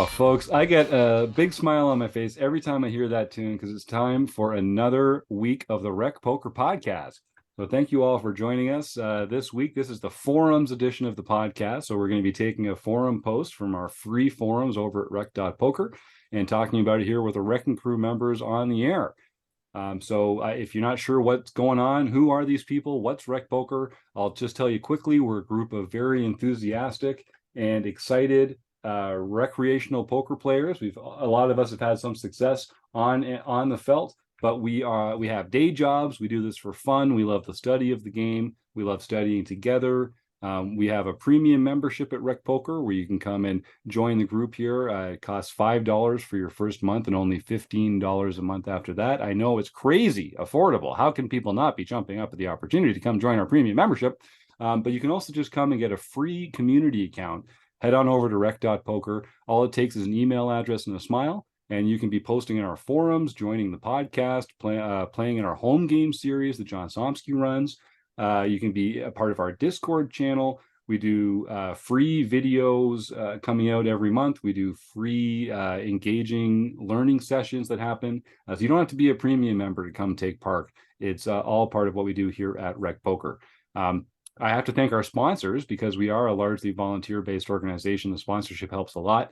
Folks, I get a big smile on my face every time I hear that tune because it's time for another week of the Rec Poker Podcast. So thank you all for joining us this week. This is the forums edition of the podcast. So we're going to be taking a forum post from our free forums over at rec.poker and talking about it here with the Wrecking Crew members on the air. So if you're not sure what's going on, who are these people, what's Rec Poker, I'll just tell you quickly. We're a group of very enthusiastic and excited recreational poker players. A lot of us have had some success on the felt, but we have day jobs. We do this for fun. We love the study of the game. We love studying together. We have a premium membership at Rec Poker where you can come and join the group here. It costs $5 for your first month and only $15 a month after that. I know it's crazy affordable. How can people not be jumping up at the opportunity to come join our premium membership? But you can also just come and get a free community account. Head on over to rec.poker. All it takes is an email address and a smile, and you can be posting in our forums, joining the podcast, playing in our home game series that John Somsky runs. You can be a part of our Discord channel. We do free videos coming out every month. We do free engaging learning sessions that happen. So you don't have to be a premium member to come take part. It's all part of what we do here at Rec Poker. I have to thank our sponsors because we are a largely volunteer-based organization. The sponsorship helps a lot.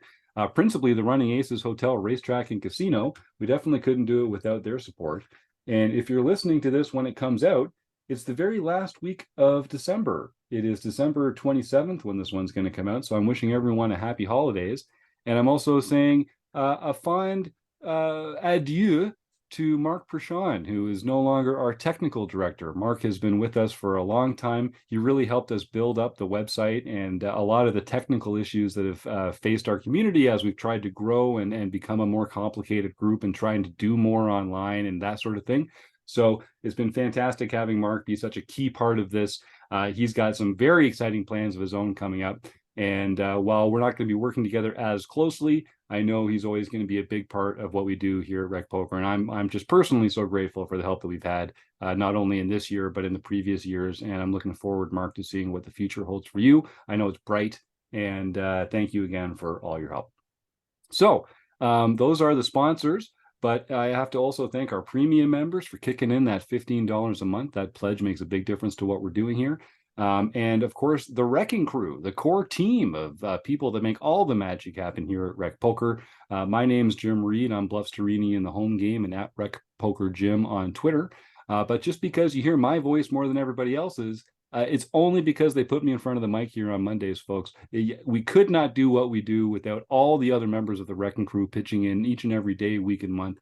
Principally, the Running Aces Hotel, Racetrack, and Casino. We definitely couldn't do it without their support. And if you're listening to this when it comes out, it's the very last week of December. It is December 27th when this one's going to come out. So I'm wishing everyone a happy holidays. And I'm also saying a fond adieu to Mark Prashant, who is no longer our technical director. Mark has been with us for a long time. He really helped us build up the website and a lot of the technical issues that have faced our community as we've tried to grow and become a more complicated group and trying to do more online and that sort of thing. So it's been fantastic having Mark be such a key part of this. He's got some very exciting plans of his own coming up. And while we're not going to be working together as closely, I know he's always going to be a big part of what we do here at Rec Poker. And I'm just personally so grateful for the help that we've had, not only in this year, but in the previous years. And I'm looking forward, Mark, to seeing what the future holds for you. I know it's bright. And thank you again for all your help. So those are the sponsors. But I have to also thank our premium members for kicking in that $15 a month. That pledge makes a big difference to what we're doing here. And of course, the Wrecking Crew, the core team of people that make all the magic happen here at Rec Poker. My name's Jim Reed. I'm Bluffsterini in the home game and at Rec Poker Jim on Twitter. But just because you hear my voice more than everybody else's, it's only because they put me in front of the mic here on Mondays, folks. We could not do what we do without all the other members of the Wrecking Crew pitching in each and every day, week and month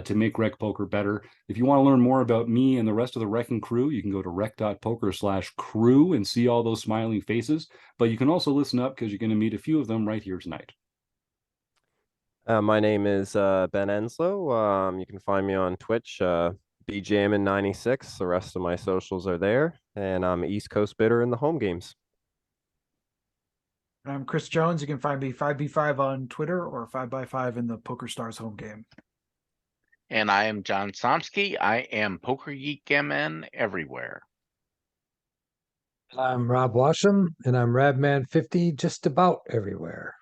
to make Rec Poker better. If you want to learn more about me and the rest of the Wrecking Crew, you can go to rec.poker/crew and see all those smiling faces. But you can also listen up because you're going to meet a few of them right here tonight. My name is Ben Enslow. You can find me on Twitch, BJamin96. The rest of my socials are there, and I'm East Coast bidder in the home games. I'm Chris Jones. You can find me 5B5 on Twitter or 5x5 in the Poker Stars home game. And I am John Somsky. I am Poker Geek MN everywhere. I'm Rob Washam, and I'm Rabman50 just about everywhere.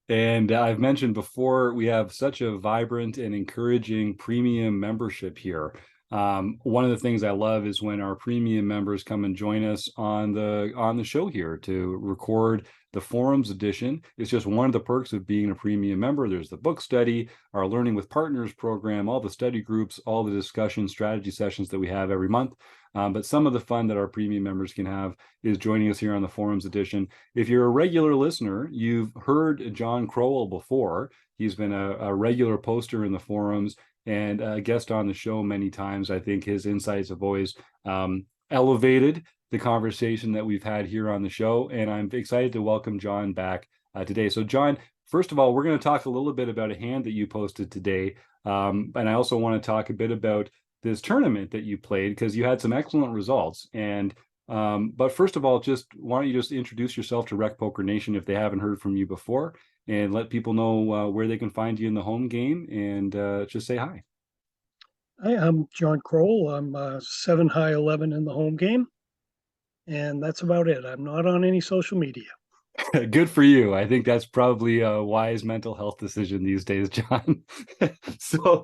And I've mentioned before, we have such a vibrant and encouraging premium membership here. One of the things I love is when our premium members come and join us on the show here to record the forums edition. It's just one of the perks of being a premium member. There's the book study, our Learning with Partners program, all the study groups, all the discussion strategy sessions that we have every month. But some of the fun that our premium members can have is joining us here on the forums edition. If you're a regular listener, you've heard John Crowell before. He's been a regular poster in the forums and a guest on the show many times. I think his insights have always elevated the conversation that we've had here on the show. And I'm excited to welcome John back today. So John, first of all, we're going to talk a little bit about a hand that you posted today. And I also want to talk a bit about this tournament that you played because you had some excellent results. And but first of all, why don't you just introduce yourself to Rec Poker Nation if they haven't heard from you before, and let people know where they can find you in the home game, and just say hi. Hi, I'm John Kroll. I'm 7 high 11 in the home game, and that's about it. I'm not on any social media. Good for you. I think that's probably a wise mental health decision these days, John. So,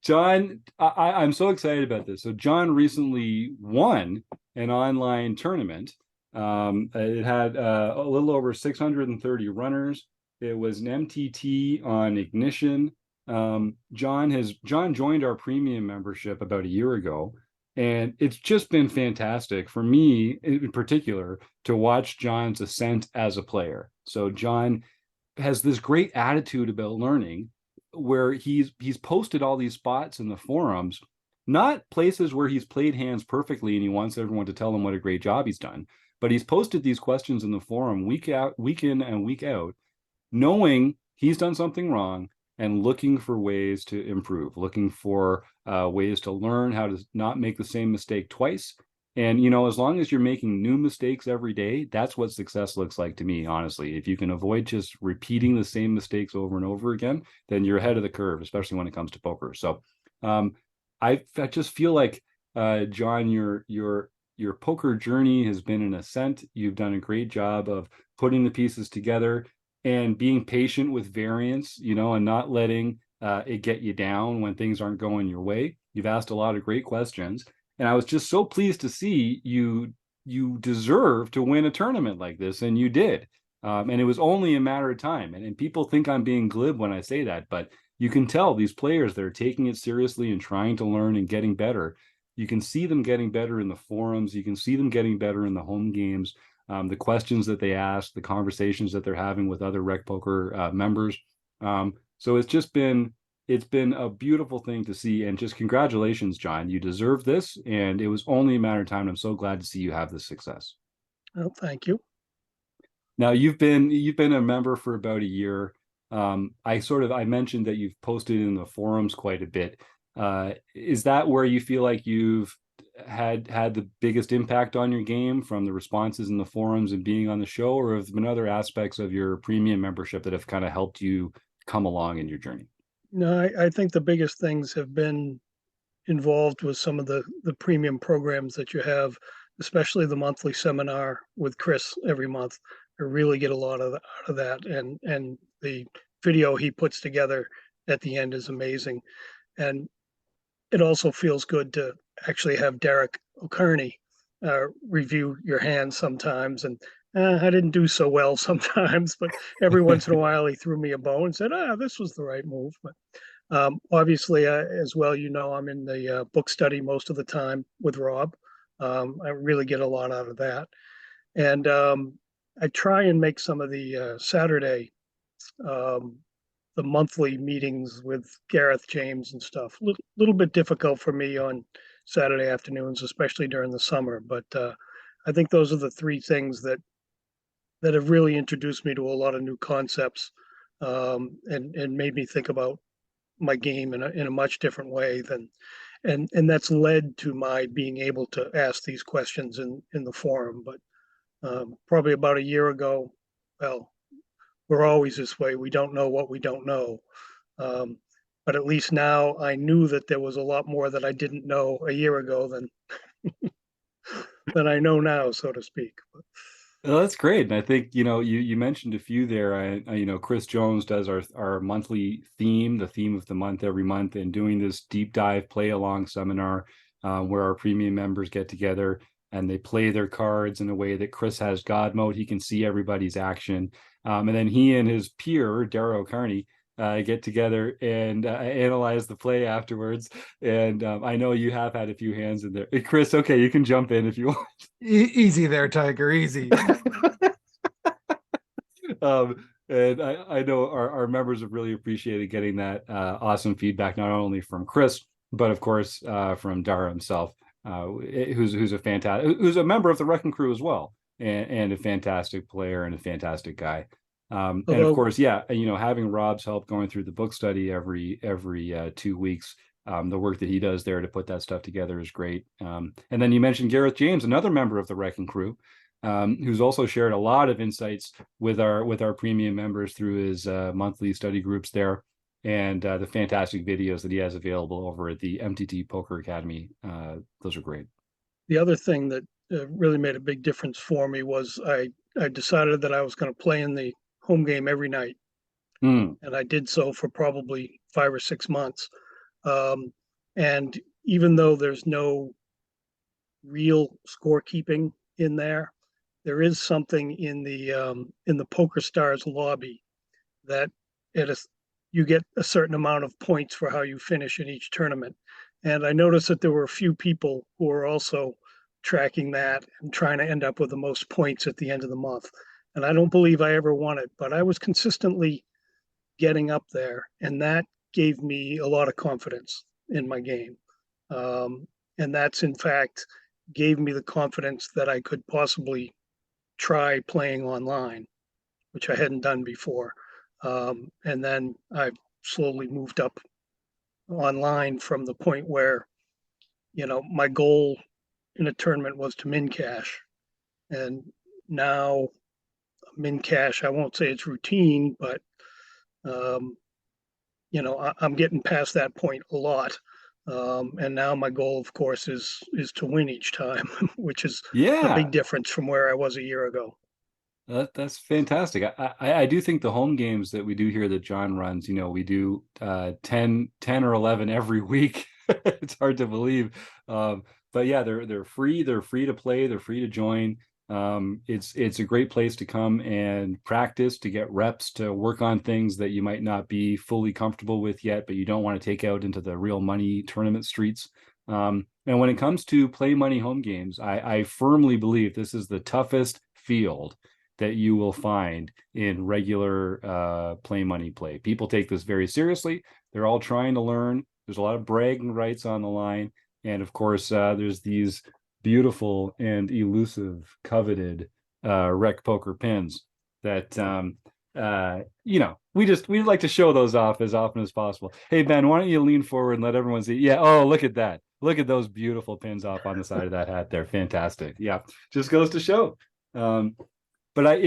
John, I'm so excited about this. So, John recently won an online tournament. It had a little over 630 runners. It was an MTT on Ignition. John joined our premium membership about a year ago, and it's just been fantastic for me in particular to watch John's ascent as a player. So John has this great attitude about learning, where he's posted all these spots in the forums, not places where he's played hands perfectly and he wants everyone to tell him what a great job he's done, but he's posted these questions in the forum week out, week in and week out, knowing he's done something wrong and looking for ways to improve, looking for ways to learn how to not make the same mistake twice. And, as long as you're making new mistakes every day, that's what success looks like to me, honestly. If you can avoid just repeating the same mistakes over and over again, then you're ahead of the curve, especially when it comes to poker. So I just feel like, John, your poker journey has been an ascent. You've done a great job of putting the pieces together and being patient with variance, and not letting it get you down when things aren't going your way. You've asked a lot of great questions, and I was just so pleased to see you deserve to win a tournament like this, and you did. And it was only a matter of time. And people think I'm being glib when I say that, but you can tell these players that are taking it seriously and trying to learn and getting better. You can see them getting better in the forums. You can see them getting better in the home games. The questions that they ask, the conversations that they're having with other Rec Poker members. So it's been a beautiful thing to see, and just congratulations, John. You deserve this, and it was only a matter of time. I'm so glad to see you have this success. Well, thank you. Now you've been a member for about a year. I mentioned that you've posted in the forums quite a bit. Is that where you feel like you've had the biggest impact on your game, from the responses in the forums and being on the show, or have there been other aspects of your premium membership that have kind of helped you come along in your journey? No, I think the biggest things have been involved with some of the premium programs that you have, especially the monthly seminar with Chris every month. I really get a lot out of that, and the video he puts together at the end is amazing. And it also feels good to actually have Derek O'Kearney review your hands sometimes. And I didn't do so well sometimes, but every once in a while he threw me a bone and said, this was the right move. But obviously, as well, I'm in the book study most of the time with Rob. I really get a lot out of that. And I try and make some of the Saturday, the monthly meetings with Gareth James and stuff. Little bit difficult for me on Saturday afternoons, especially during the summer. But I think those are the three things that have really introduced me to a lot of new concepts, and made me think about my game in a much different way than, and that's led to my being able to ask these questions in the forum. But probably about a year ago, well, we're always this way. We don't know what we don't know. But at least now I knew that there was a lot more that I didn't know a year ago than than I know now, so to speak. Well, that's great. And I think, you mentioned a few there. Chris Jones does our monthly theme, the theme of the month every month, and doing this deep dive play along seminar, where our premium members get together and they play their cards in a way that Chris has God mode. He can see everybody's action. And then he and his peer, Darragh O'Kearney, get together and analyze the play afterwards. And I know you have had a few hands in there. Hey, Chris, okay, you can jump in if you want. Easy there, Tiger. Easy. And I know our members have really appreciated getting that awesome feedback, not only from Chris, but of course from Darragh himself, who's a member of the Wrecking Crew as well, and a fantastic player and a fantastic guy. And of course, having Rob's help going through the book study every 2 weeks. The work that he does there to put that stuff together is great. And then you mentioned Gareth James, another member of the Wrecking Crew, who's also shared a lot of insights with our premium members through his monthly study groups there, and the fantastic videos that he has available over at the MTT Poker Academy. Those are great. The other thing that really made a big difference for me was I I decided that I was going to play in the home game every night, Hmm. and I did so for probably 5 or 6 months. And even though there's no real scorekeeping in there, there is something in the Poker Stars lobby that it is you get a certain amount of points for how you finish in each tournament. And I noticed that there were a few people who were also tracking that and trying to end up with the most points at the end of the month. And I don't believe I ever won it, but I was consistently getting up there, and that gave me a lot of confidence in my game. And that's in fact gave me the confidence that I could possibly try playing online, which I hadn't done before. And then I slowly moved up online from the point where, my goal in a tournament was to min cash. And now min cash, I won't say it's routine, but, um, I'm getting past that point a lot. And now my goal, of course, is to win each time, which is a Yeah. big difference from where I was a year ago. That's fantastic. I do think the home games that we do here that John runs, we do 10 or 11 every week. It's hard to believe. But yeah, they're free. They're free to play. They're free to join. It's a great place to come and practice, to get reps, to work on things that you might not be fully comfortable with yet, but you don't want to take out into the real money tournament streets. And when it comes to play money home games, I firmly believe this is the toughest field that you will find in regular play money play. People take this very seriously. They're all trying to learn. There's a lot of bragging rights on the line. And of course, there's these beautiful and elusive, coveted rec poker pins that, we like to show those off as often as possible. Hey, Ben, why don't you lean forward and let everyone see? Yeah. Oh, look at that. Look at those beautiful pins off on the side of that hat there. Fantastic. Yeah. Just goes to show. But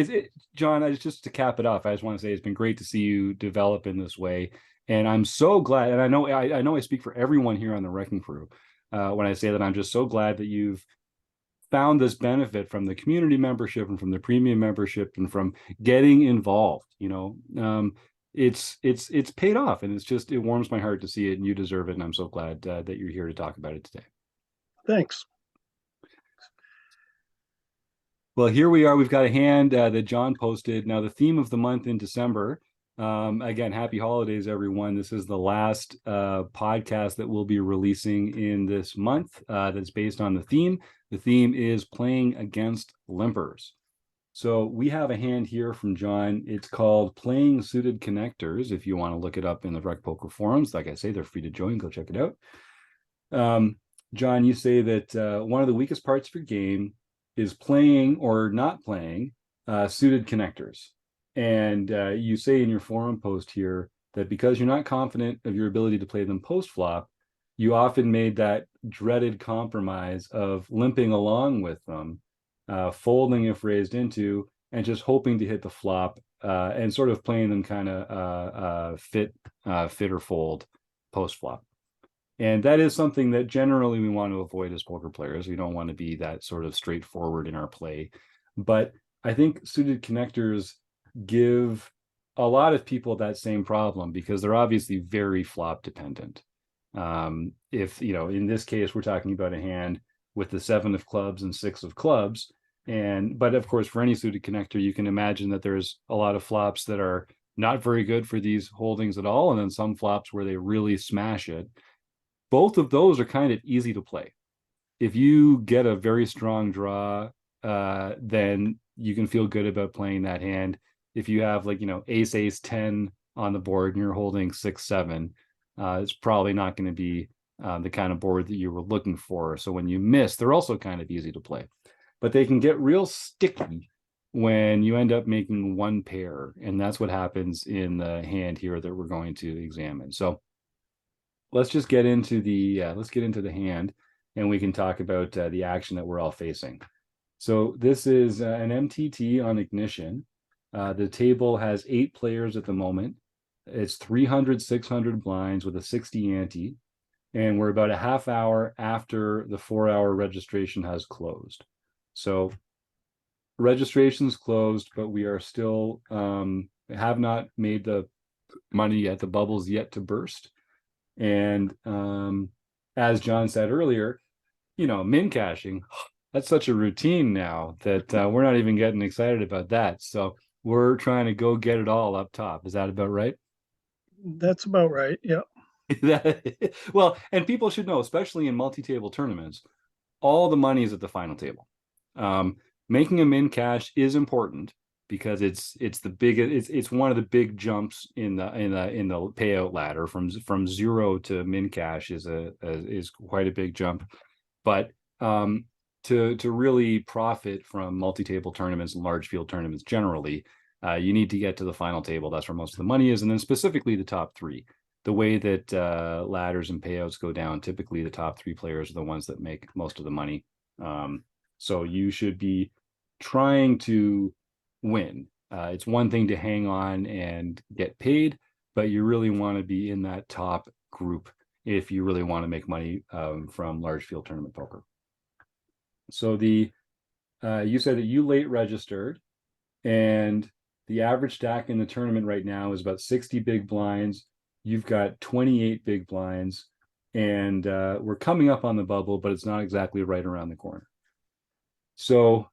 John, just to cap it off, I just want to say it's been great to see you develop in this way, and I'm so glad. And I know I speak for everyone here on the Wrecking Crew when I say that I'm just so glad that you've found this benefit from the community membership and from the premium membership and from getting involved. It's paid off, and it warms my heart to see it, and you deserve it. And I'm so glad that you're here to talk about it today. Thanks. Well, here we are. We've got a hand that John posted. Now, the theme of the month in December, again, happy holidays, everyone. This is the last podcast that we'll be releasing in this month that's based on the theme. The theme is playing against limpers. So we have a hand here from John. It's called Playing Suited Connectors. If you want to look it up in the Rec Poker forums, like I say, they're free to join. Go check it out. John, you say that one of the weakest parts of your game is playing or not playing suited connectors. And you say in your forum post here that because you're not confident of your ability to play them post flop, you often made that dreaded compromise of limping along with them, folding if raised into, and just hoping to hit the flop and sort of playing them kind of fit or fold post flop. And that is something that generally we want to avoid as poker players. We don't want to be that sort of straightforward in our play. But I think suited connectors give a lot of people that same problem because they're obviously very flop dependent. If, in this case, we're talking about a hand with the 7 of clubs and 6 of clubs. But of course, for any suited connector, you can imagine that there's a lot of flops that are not very good for these holdings at all. And then some flops where they really smash it. Both of those are kind of easy to play. If you get a very strong draw, then you can feel good about playing that hand. If you have ace, ace, 10 on the board and you're holding 6, 7, it's probably not going to be the kind of board that you were looking for. So when you miss, they're also kind of easy to play. But they can get real sticky when you end up making one pair. And that's what happens in the hand here that we're going to examine. So let's just get into the hand, and we can talk about the action that we're all facing. So this is an MTT on Ignition. The table has 8 players at the moment. It's 300, 600 blinds with a 60 ante, and we're about a half hour after the 4-hour registration has closed. So registration's closed, but we are still have not made the money yet. The bubble's yet to burst. And as John said earlier, min cashing, that's such a routine now that we're not even getting excited about that. So we're trying to go get it all up top. Is that about right? That's about right. Yeah. Well, and people should know, especially in multi-table tournaments, all the money is at the final table. Making a min cash is important because it's the biggest, it's one of the big jumps in the payout ladder from zero to min cash is quite a big jump. But to really profit from multi-table tournaments and large field tournaments generally, you need to get to the final table. That's where most of the money is, and then specifically the top three. The way that ladders and payouts go down, typically the top three players are the ones that make most of the money. So you should be trying to win. It's one thing to hang on and get paid, but you really want to be in that top group if you really want to make money from large field tournament poker. So you said that you late registered, and the average stack in the tournament right now is about 60 big blinds. You've got 28 big blinds, and we're coming up on the bubble, but it's not exactly right around the corner. So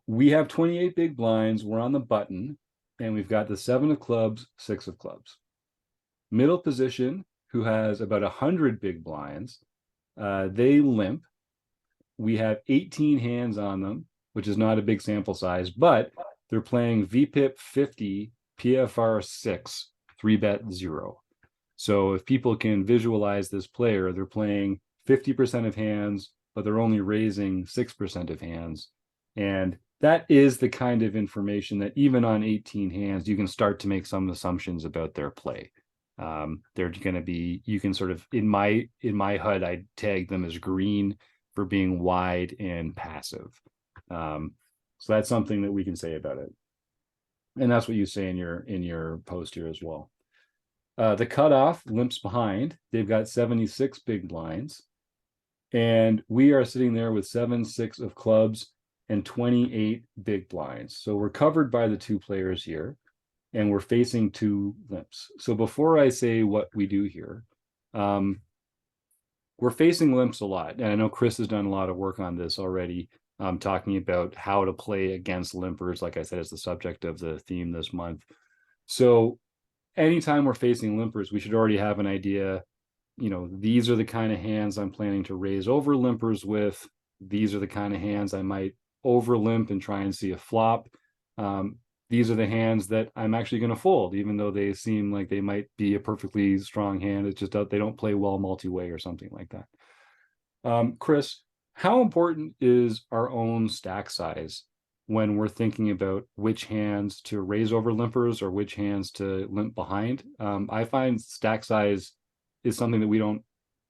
we have 28 big blinds. We're on the button, and we've got the 7 of clubs, 6 of clubs. Middle position, who has about 100 big blinds, they limp. We have 18 hands on them, which is not a big sample size, but they're playing VPIP 50, PFR 6, 3-bet 0. So if people can visualize this player, they're playing 50% of hands, but they're only raising 6% of hands. And that is the kind of information that even on 18 hands, you can start to make some assumptions about their play. They're going to be, you can sort of, in my HUD, I tag them as green for being wide and passive. So that's something that we can say about it. And that's what you say in your post here as well. The cutoff limps behind. They've got 76 big blinds. And we are sitting there with 7-6 of clubs and 28 big blinds. So we're covered by the two players here, and we're facing two limps. So before I say what we do here, we're facing limps a lot. And I know Chris has done a lot of work on this already, talking about how to play against limpers, like I said, is the subject of the theme this month. So anytime we're facing limpers, we should already have an idea, these are the kind of hands I'm planning to raise over limpers with. These are the kind of hands I might over limp and try and see a flop. These are the hands that I'm actually going to fold, even though they seem like they might be a perfectly strong hand. It's just that they don't play well multi-way or something like that. Chris, how important is our own stack size when we're thinking about which hands to raise over limpers or which hands to limp behind? I find stack size is something that we don't,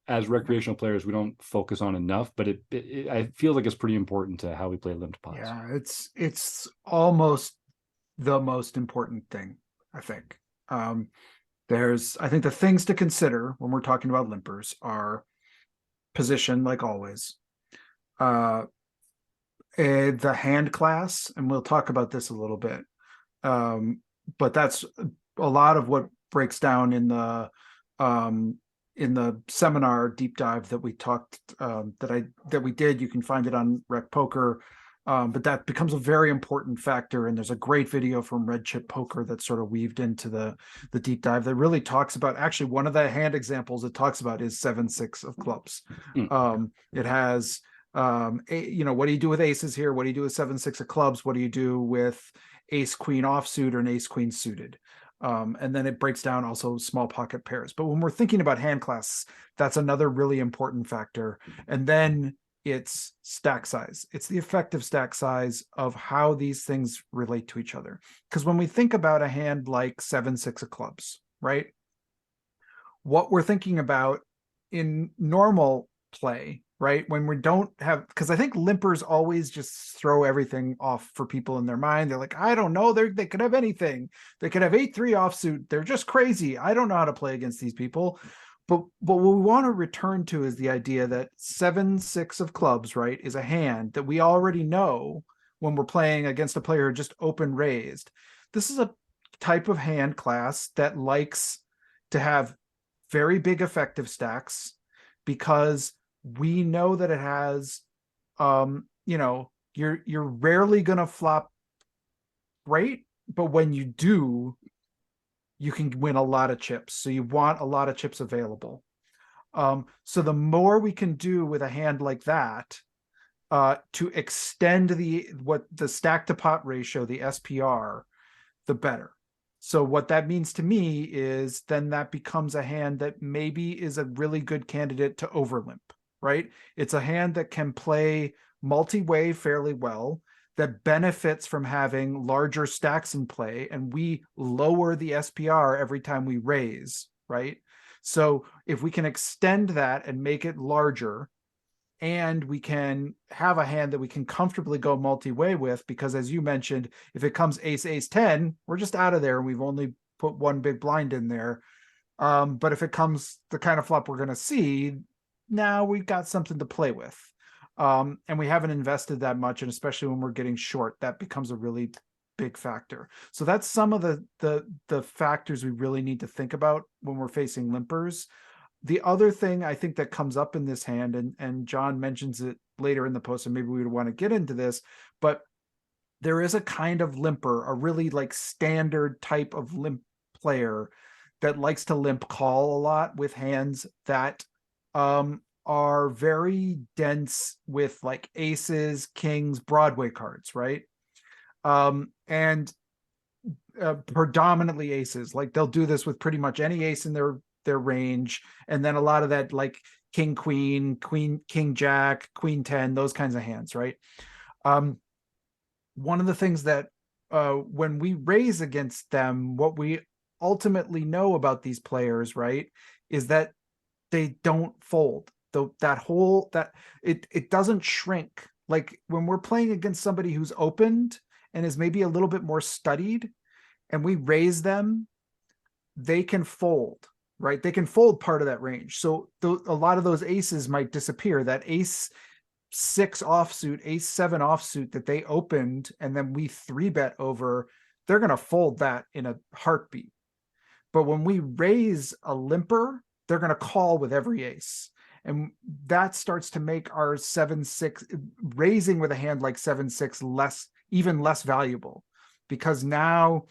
as recreational players, we don't focus on enough, but I feel like it's pretty important to how we play limped pots. Yeah, it's almost the most important thing, I think. I think the things to consider when we're talking about limpers are position, like always, the hand class, and we'll talk about this a little bit. But that's a lot of what breaks down in the seminar deep dive that we talked that we did. You can find it on Rec Poker. But that becomes a very important factor. And there's a great video from Red Chip Poker that's sort of weaved into the deep dive that really talks about, actually, one of the hand examples it talks about is 7-6 of clubs. It has, what do you do with aces here? What do you do with 7-6 of clubs? What do you do with ace queen offsuit or an ace queen suited? And then it breaks down also small pocket pairs. But when we're thinking about hand class, that's another really important factor. And then it's stack size. It's the effective stack size of how these things relate to each other. Because when we think about a hand like 7-6 of clubs, right? What we're thinking about in normal play, right? When we don't have, because I think limpers always just throw everything off for people in their mind. They're like, I don't know, they could have anything. They could have 8-3 offsuit. They're just crazy. I don't know how to play against these people. But what we want to return to is the idea that 7-6 of clubs, right, is a hand that we already know when we're playing against a player who just open raised. This is a type of hand class that likes to have very big effective stacks because we know that it has, you're rarely going to flop great, but when you do, you can win a lot of chips. So you want a lot of chips available. So the more we can do with a hand like that, to extend the stack to pot ratio, the SPR, the better. So what that means to me is then that becomes a hand that maybe is a really good candidate to overlimp, right? It's a hand that can play multi-way fairly well, that benefits from having larger stacks in play, and we lower the SPR every time we raise, right? So if we can extend that and make it larger, and we can have a hand that we can comfortably go multi-way with, because as you mentioned, if it comes ace, ace 10, we're just out of there and we've only put one big blind in there. But if it comes the kind of flop we're going to see, now we've got something to play with. And we haven't invested that much, and especially when we're getting short, that becomes a really big factor. So that's some of the factors we really need to think about when we're facing limpers. The other thing I think that comes up in this hand, and John mentions it later in the post, and maybe we would want to get into this, but there is a kind of limper, a really like standard type of limp player that likes to limp call a lot with hands that are very dense with like aces, kings, Broadway cards, right? And predominantly aces. Like they'll do this with pretty much any ace in their range, and then a lot of that like king queen, king jack, queen 10, those kinds of hands, right? One of the things that when we raise against them, what we ultimately know about these players, right, is that they don't fold. Though it doesn't shrink. Like when we're playing against somebody who's opened and is maybe a little bit more studied, and we raise them, they can fold, right? They can fold part of that range. So a lot of those aces might disappear. That ace 6 offsuit, ace 7 offsuit that they opened, and then we 3-bet over, they're going to fold that in a heartbeat. But when we raise a limper, they're going to call with every ace. And that starts to make our 7-6 raising with a hand like 7-6 even less valuable, because now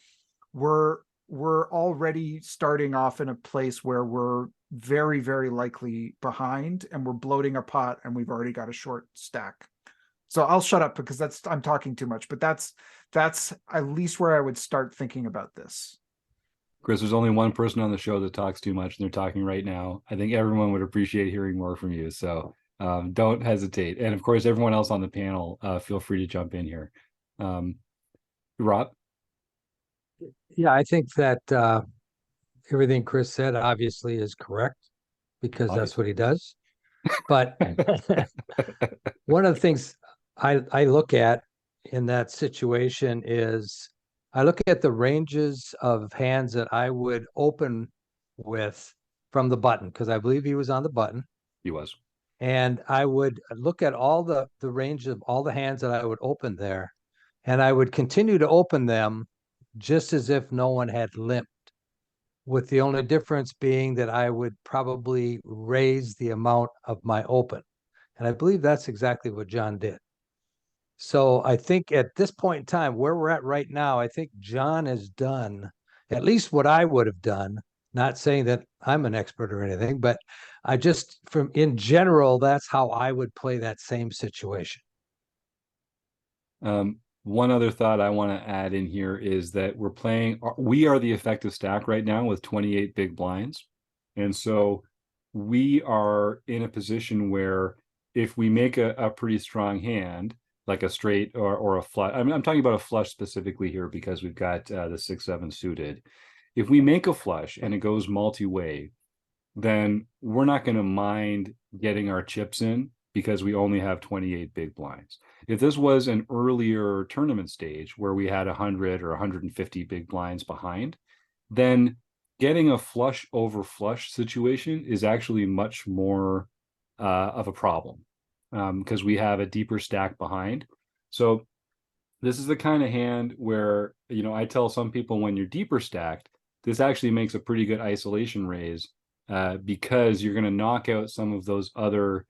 we're already starting off in a place where we're very, very likely behind, and we're bloating a pot, and we've already got a short stack. So I'll shut up because I'm talking too much, but that's at least where I would start thinking about this. Chris, there's only one person on the show that talks too much, and they're talking right now. I think everyone would appreciate hearing more from you. So don't hesitate. And of course, everyone else on the panel, feel free to jump in here. Rob? Yeah, I think that everything Chris said obviously is correct, because that's what he does. But one of the things I look at in that situation is I look at the ranges of hands that I would open with from the button, because I believe he was on the button. He was. And I would look at all the range of all the hands that I would open there, and I would continue to open them just as if no one had limped, with the only difference being that I would probably raise the amount of my open. And I believe that's exactly what John did. So I think at this point in time, where we're at right now, I think John has done at least what I would have done. Not saying that I'm an expert or anything, but I just, from in general, that's how I would play that same situation. One other thought I want to add in here is that we are the effective stack right now with 28 big blinds. And so we are in a position where if we make a pretty strong hand, like a straight or a flush, I mean, I'm talking about a flush specifically here because we've got the 6-7 suited. If we make a flush and it goes multi-way, then we're not going to mind getting our chips in because we only have 28 big blinds. If this was an earlier tournament stage where we had 100 or 150 big blinds behind, then getting a flush over flush situation is actually much more of a problem because we have a deeper stack behind. So this is the kind of hand where, you know, I tell some people when you're deeper stacked, this actually makes a pretty good isolation raise because you're going to knock out some of those other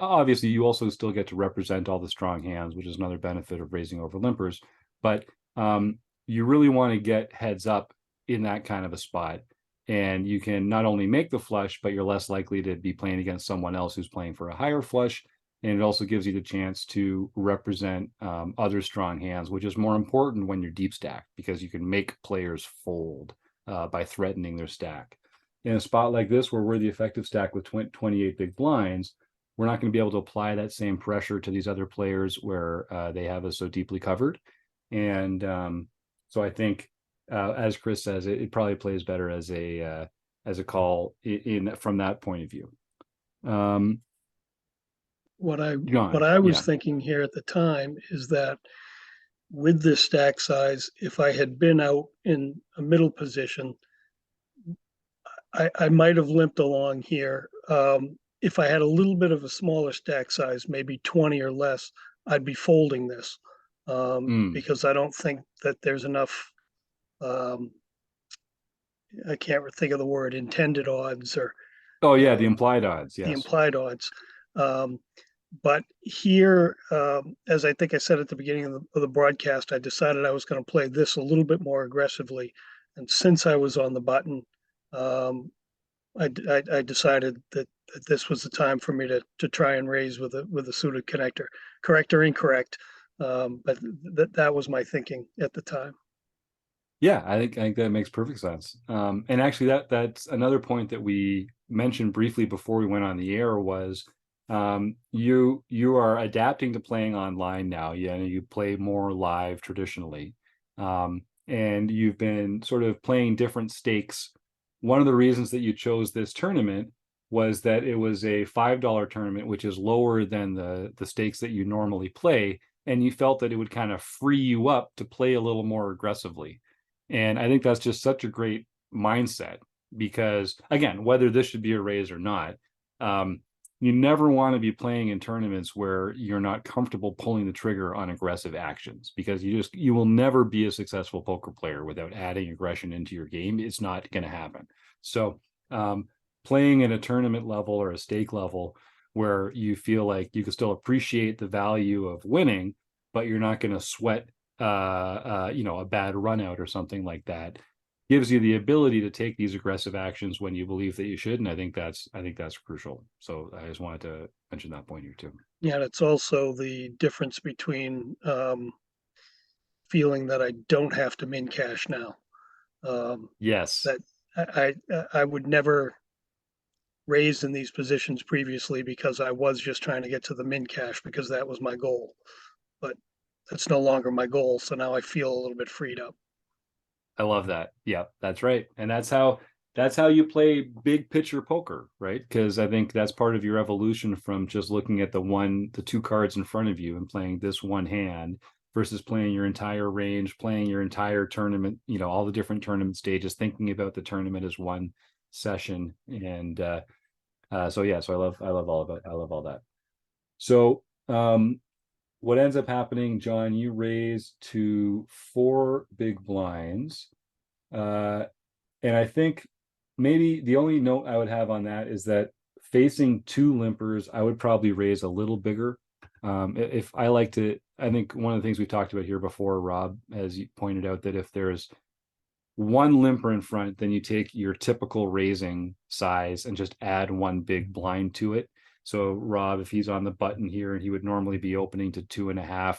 obviously you also still get to represent all the strong hands, which is another benefit of raising over limpers, but you really want to get heads up in that kind of a spot, and you can not only make the flush, but you're less likely to be playing against someone else who's playing for a higher flush, and it also gives you the chance to represent other strong hands, which is more important when you're deep stacked because you can make players fold by threatening their stack. In a spot like this where we're the effective stack with 28 big blinds, we're not going to be able to apply that same pressure to these other players where they have us so deeply covered. And so I think, as Chris says, it probably plays better as a call from that point of view. What I John, was yeah. thinking here at the time is that with this stack size, if I had been out in a middle position, I might have limped along here. If I had a little bit of a smaller stack size, maybe 20 or less, I'd be folding this because I don't think that there's enough. I can't think of the word, intended odds or. Oh yeah, the implied odds. Yes. The implied odds. But here, as I think I said at the beginning of the broadcast, I decided I was going to play this a little bit more aggressively. And since I was on the button, I decided that this was the time for me to try and raise with a suited connector, correct or incorrect. But that was my thinking at the time. Yeah, I think that makes perfect sense. And actually, that's another point that we mentioned briefly before we went on the air was you are adapting to playing online now. Yeah, you play more live traditionally, and you've been sort of playing different stakes. One of the reasons that you chose this tournament was that it was a $5 tournament, which is lower than the stakes that you normally play, and you felt that it would kind of free you up to play a little more aggressively. And I think that's just such a great mindset because, again, whether this should be a raise or not, you never want to be playing in tournaments where you're not comfortable pulling the trigger on aggressive actions because you will never be a successful poker player without adding aggression into your game. It's not going to happen. So playing at a tournament level or a stake level where you feel like you can still appreciate the value of winning, but you're not going to sweat a bad run out or something like that, gives you the ability to take these aggressive actions when you believe that you should. And I think that's crucial. So I just wanted to mention that point here too. Yeah, and it's also the difference between feeling that I don't have to min cash now. Yes. That I would never raise in these positions previously because I was just trying to get to the min cash because that was my goal. But that's no longer my goal. So now I feel a little bit freed up. I love that. Yeah, that's right. And that's how you play big picture poker, right? Because I think that's part of your evolution from just looking at the two cards in front of you and playing this one hand versus playing your entire range, playing your entire tournament, all the different tournament stages, thinking about the tournament as one session. And so I love all that. So what ends up happening, John, you raise to 4 big blinds. And I think maybe the only note I would have on that is that facing 2 limpers, I would probably raise a little bigger. If I like to, I think one of the things we talked about here before, Rob, as you pointed out, that if there's 1 limper in front, then you take your typical raising size and just add 1 big blind to it. So Rob, if he's on the button here and he would normally be opening to 2.5,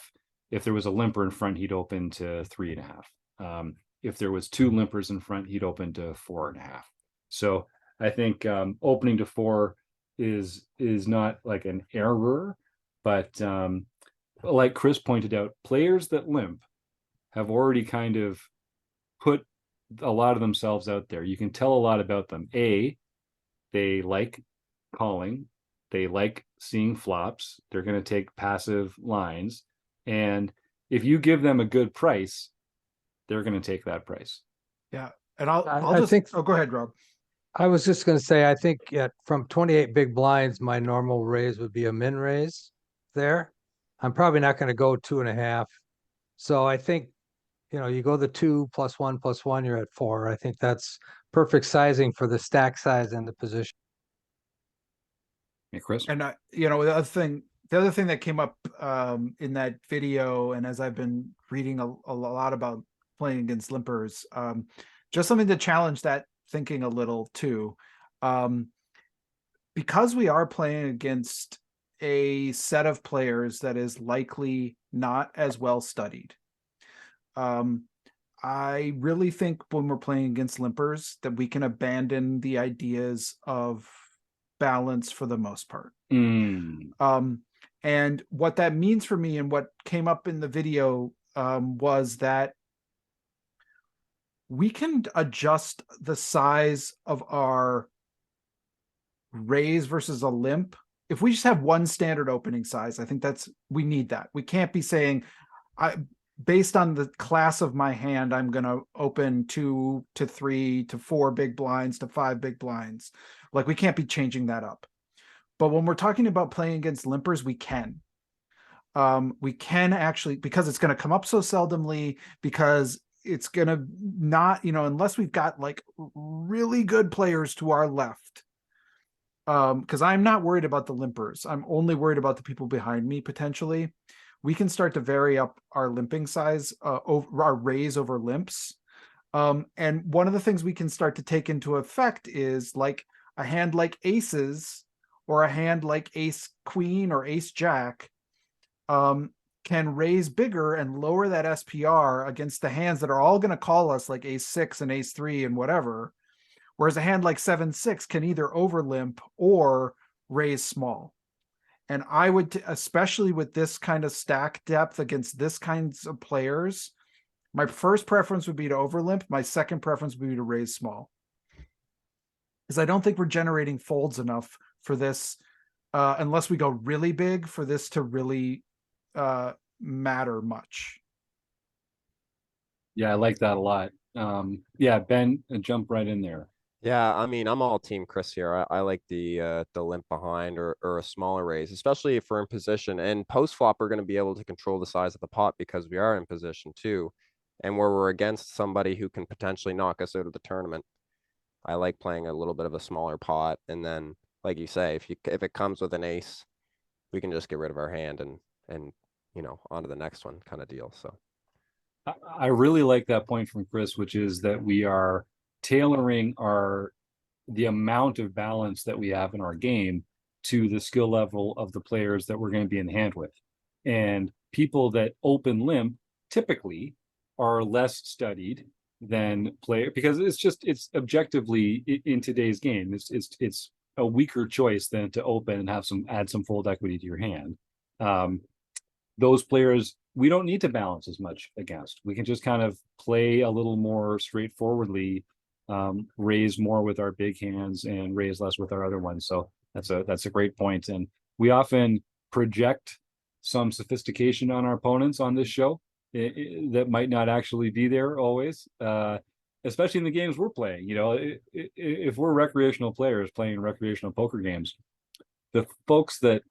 if there was a limper in front, he'd open to 3.5. If there was 2 limpers in front, he'd open to 4.5. So I think opening to 4 is not like an error, but like Chris pointed out, players that limp have already kind of put a lot of themselves out there. You can tell a lot about them. They like calling. They like seeing flops. They're going to take passive lines. And if you give them a good price, they're going to take that price. Yeah. And I'll I just think oh, go ahead, Rob. I was just going to say, I think from 28 big blinds, my normal raise would be a min raise there. I'm probably not going to go 2.5. So I think, you go the 2 +1 +1, you're at 4. I think that's perfect sizing for the stack size and the position. Yeah, Chris. And the other thing that came up in that video, and as I've been reading a lot about playing against limpers, just something to challenge that thinking a little too. Because we are playing against a set of players that is likely not as well studied. I really think when we're playing against limpers that we can abandon the ideas of balance for the most part. And what that means for me and what came up in the video was that we can adjust the size of our raise versus a limp. If we just have one standard opening size, I think we need that. We can't be saying, based on the class of my hand, I'm going to open 2 to 3 to 4 big blinds to 5 big blinds. Like, we can't be changing that up. But when we're talking about playing against limpers, we can. We can actually, because it's going to come up so seldomly, because it's going to not, unless we've got like really good players to our left. Because I'm not worried about the limpers. I'm only worried about the people behind me potentially. We can start to vary up our limping size, over our raise over limps. And one of the things we can start to take into effect is like a hand like aces, or a hand like ace queen or ace jack, can raise bigger and lower that SPR against the hands that are all going to call us like ace 6 and ace 3 and whatever. Whereas a hand like 7-6 can either over limp or raise small. And I would, especially with this kind of stack depth against this kinds of players, my first preference would be to over limp. My second preference would be to raise small, because I don't think we're generating folds enough for this, unless we go really big, for this to really matter much. Yeah, I like that a lot. Yeah, Ben, jump right in there. Yeah, I mean, I'm all team Chris here. I like the limp behind or a smaller raise, especially if we're in position. And post flop, we're going to be able to control the size of the pot because we are in position too, and where we're against somebody who can potentially knock us out of the tournament. I like playing a little bit of a smaller pot, and then, like you say, if it comes with an ace, we can just get rid of our hand and on to the next one kind of deal. So I really like that point from Chris, which is that we are tailoring the amount of balance that we have in our game to the skill level of the players that we're going to be in hand with. And people that open limp typically are less studied than player, because it's objectively in today's game, it's a weaker choice than to open and add some fold equity to your hand. Those players we don't need to balance as much against. We can just kind of play a little more straightforwardly, raise more with our big hands and raise less with our other ones. So that's a great point. And we often project some sophistication on our opponents on this show that might not actually be there always, especially in the games we're playing. If we're recreational players playing recreational poker games, the folks that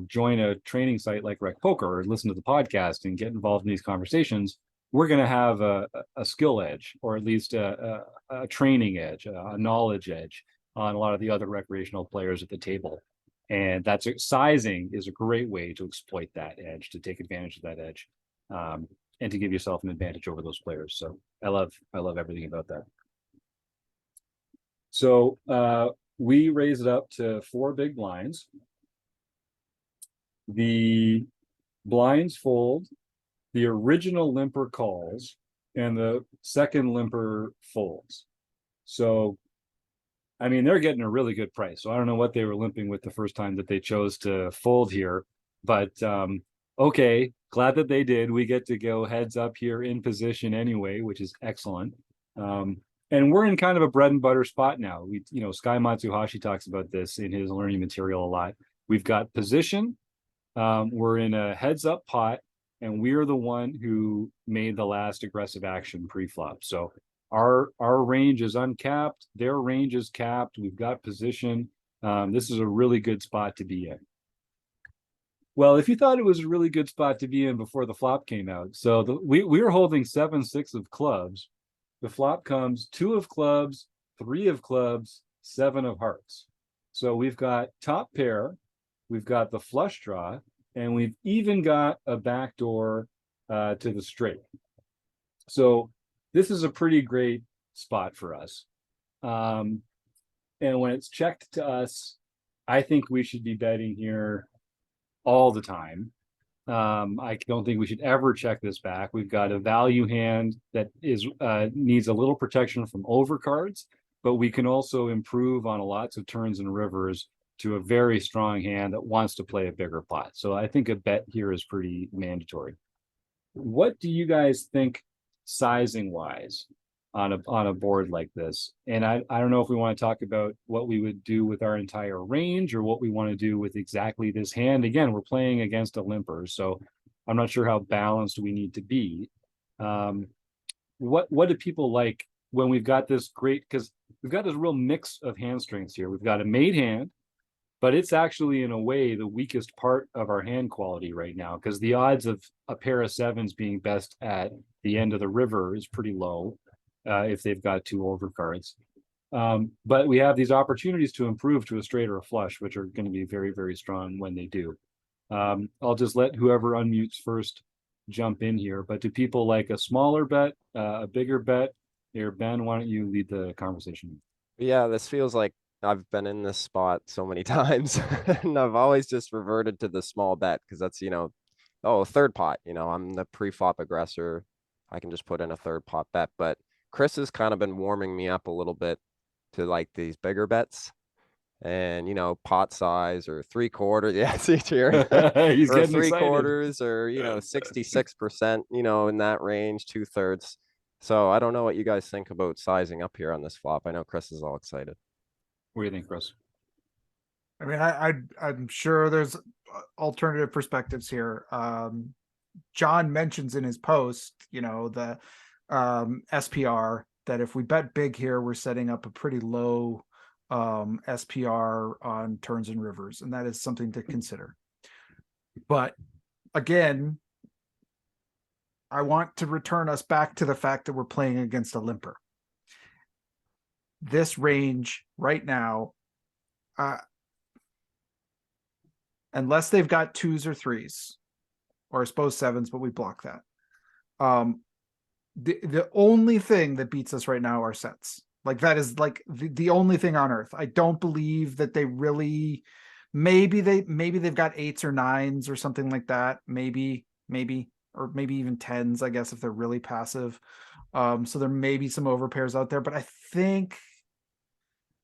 join a training site like Rec Poker or listen to the podcast and get involved in these conversations, we're going to have a skill edge, or at least a training edge, a knowledge edge on a lot of the other recreational players at the table. And sizing is a great way to exploit that edge, to take advantage of that edge, and to give yourself an advantage over those players. So I love everything about that. So we raise it up to 4 big blinds. The blinds fold, the original limper calls, and the second limper folds. So, I mean, they're getting a really good price. So I don't know what they were limping with the first time that they chose to fold here, but okay, glad that they did. We get to go heads up here in position anyway, which is excellent. And we're in kind of a bread and butter spot now. Sky Matsuhashi talks about this in his learning material a lot. We've got position. We're in a heads up pot, and we're the one who made the last aggressive action pre-flop. So Our range is uncapped. Their range is capped. We've got position. This is a really good spot to be in. Well, if you thought it was a really good spot to be in before the flop came out, so we were holding 7-6 of clubs. The flop comes 2 of clubs, 3 of clubs, 7 of hearts. So we've got top pair, we've got the flush draw, and we've even got a backdoor to the straight. So this is a pretty great spot for us. And when it's checked to us, I think we should be betting here all the time. I don't think we should ever check this back. We've got a value hand that is needs a little protection from overcards, but we can also improve on lots of turns and rivers to a very strong hand that wants to play a bigger pot. So I think a bet here is pretty mandatory. What do you guys think sizing wise on a board like this? And I don't know if we want to talk about what we would do with our entire range or what we want to do with exactly this hand. Again, we're playing against a limper, so I'm not sure how balanced we need to be. What do people like when we've got this great, because we've got this real mix of hand strengths here. We've got a made hand, but it's actually in a way the weakest part of our hand quality right now, because the odds of a pair of sevens being best at the end of the river is pretty low if they've got 2 overcards. But we have these opportunities to improve to a straight or a flush, which are going to be very, very strong when they do. I'll just let whoever unmutes first jump in here. But do people like a smaller bet, a bigger bet? Here, Ben, why don't you lead the conversation? Yeah, this feels like I've been in this spot so many times and I've always just reverted to the small bet because that's, a third pot, I'm the pre-flop aggressor. I can just put in a third pot bet, but Chris has kind of been warming me up a little bit to like these bigger bets and, pot size or 3/4. Yeah, see here. He's Or getting 3/4 excited. or, 66%, in that range, 2/3. So I don't know what you guys think about sizing up here on this flop. I know Chris is all excited. What do you think, Chris? I mean, I'm sure there's alternative perspectives here. John mentions in his post, the SPR, that if we bet big here, we're setting up a pretty low SPR on turns and rivers, and that is something to consider. But again, I want to return us back to the fact that we're playing against a limper. This range right now, unless they've got 2s or 3s, or I suppose 7s, but we block that. The only thing that beats us right now are sets. Like that is like the only thing on earth. I don't believe that they really, maybe they've got 8s or 9s or something like that. Maybe, or maybe even 10s, I guess, if they're really passive. So there may be some overpairs out there, but I think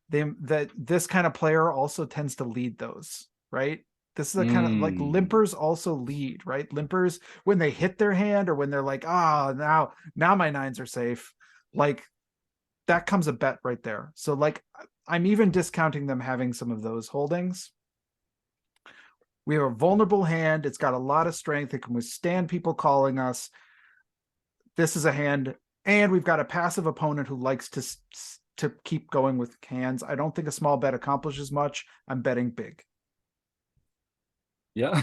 that this kind of player also tends to lead those, right? This is a kind of like limpers also lead, right? Limpers, when they hit their hand or when they're like, now my 9s are safe, like that comes a bet right there. So like I'm even discounting them having some of those holdings. We have a vulnerable hand. It's got a lot of strength. It can withstand people calling us. This is a hand, and we've got a passive opponent who likes to keep going with hands. I don't think a small bet accomplishes much. I'm betting big. Yeah,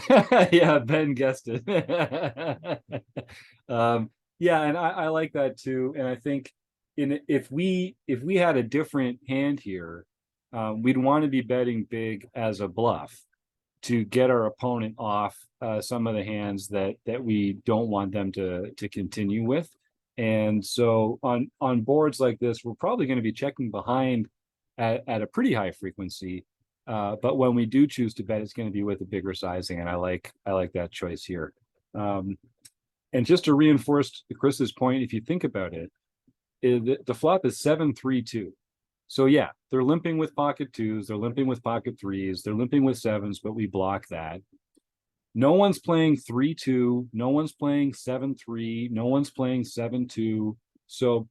yeah, Ben guessed it. Yeah, and I like that too. And I think if we had a different hand here, we'd want to be betting big as a bluff to get our opponent off some of the hands that we don't want them to continue with. And so on boards like this, we're probably going to be checking behind at a pretty high frequency. But when we do choose to bet, it's going to be with a bigger sizing, and I like that choice here. And just to reinforce Chris's point, if you think about it, the flop is 7-3-2. So yeah, they're limping with pocket 2s, they're limping with pocket 3s, they're limping with 7s, but we block that. No one's playing 3-2, no one's playing 7-3, no one's playing 7-2. So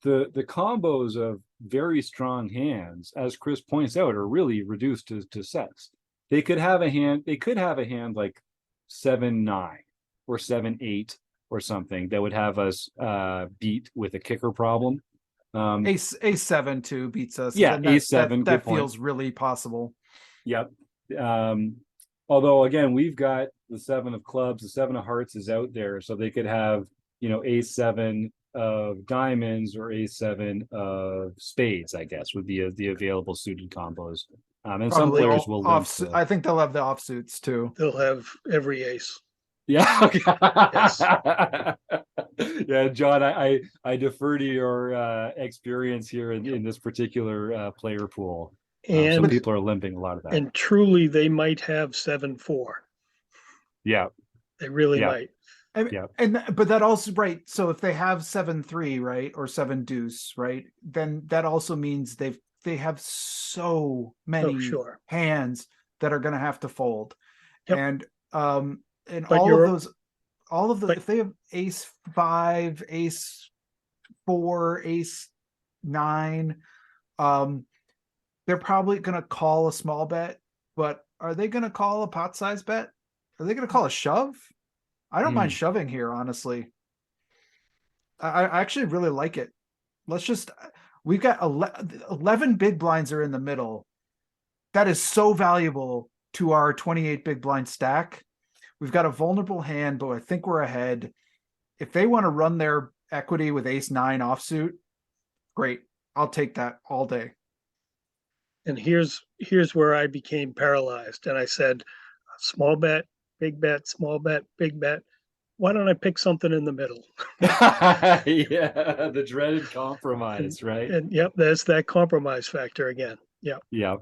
the combos of very strong hands, as Chris points out, are really reduced to sets. They could have a hand like 7-9 or 7-8 or something that would have us beat with a kicker problem. A7 too beats us. Yeah, and A7, good that point. feels really possible. Yep. Although again, we've got the 7 of clubs, the 7 of hearts is out there, so they could have, A7 of diamonds or A7 of spades, I guess, would be the available suited combos. And some Probably players will limp to- I think they'll have the offsuits too. They'll have every ace. Yeah. Okay. Yes. Yeah, John, I defer to your experience here in this particular player pool. Some And people are limping a lot of that. and truly they might have 7-4. Yeah. They really Yeah. might. Yeah. But that also, right, so if they have 7-3, right, or 7 deuce, right, then that also means they have so many sure. hands that are going to have to fold. Yep. And But all of the but- if they have ace 5, ace 4, ace 9, they're probably going to call a small bet, but are they going to call a pot size bet? Are they going to call a shove? I don't mind shoving here, honestly. I actually really like it. We've got 11 big blinds are in the middle. That is so valuable to our 28 big blind stack. We've got a vulnerable hand, but I think we're ahead. If they want to run their equity with ace 9 offsuit, great. I'll take that all day. And here's where I became paralyzed. And I said, small bet, small bet, big bet. Why don't I pick something in the middle? Yeah, the dreaded compromise, right? And yep, there's that compromise factor again. Yep. Yeah.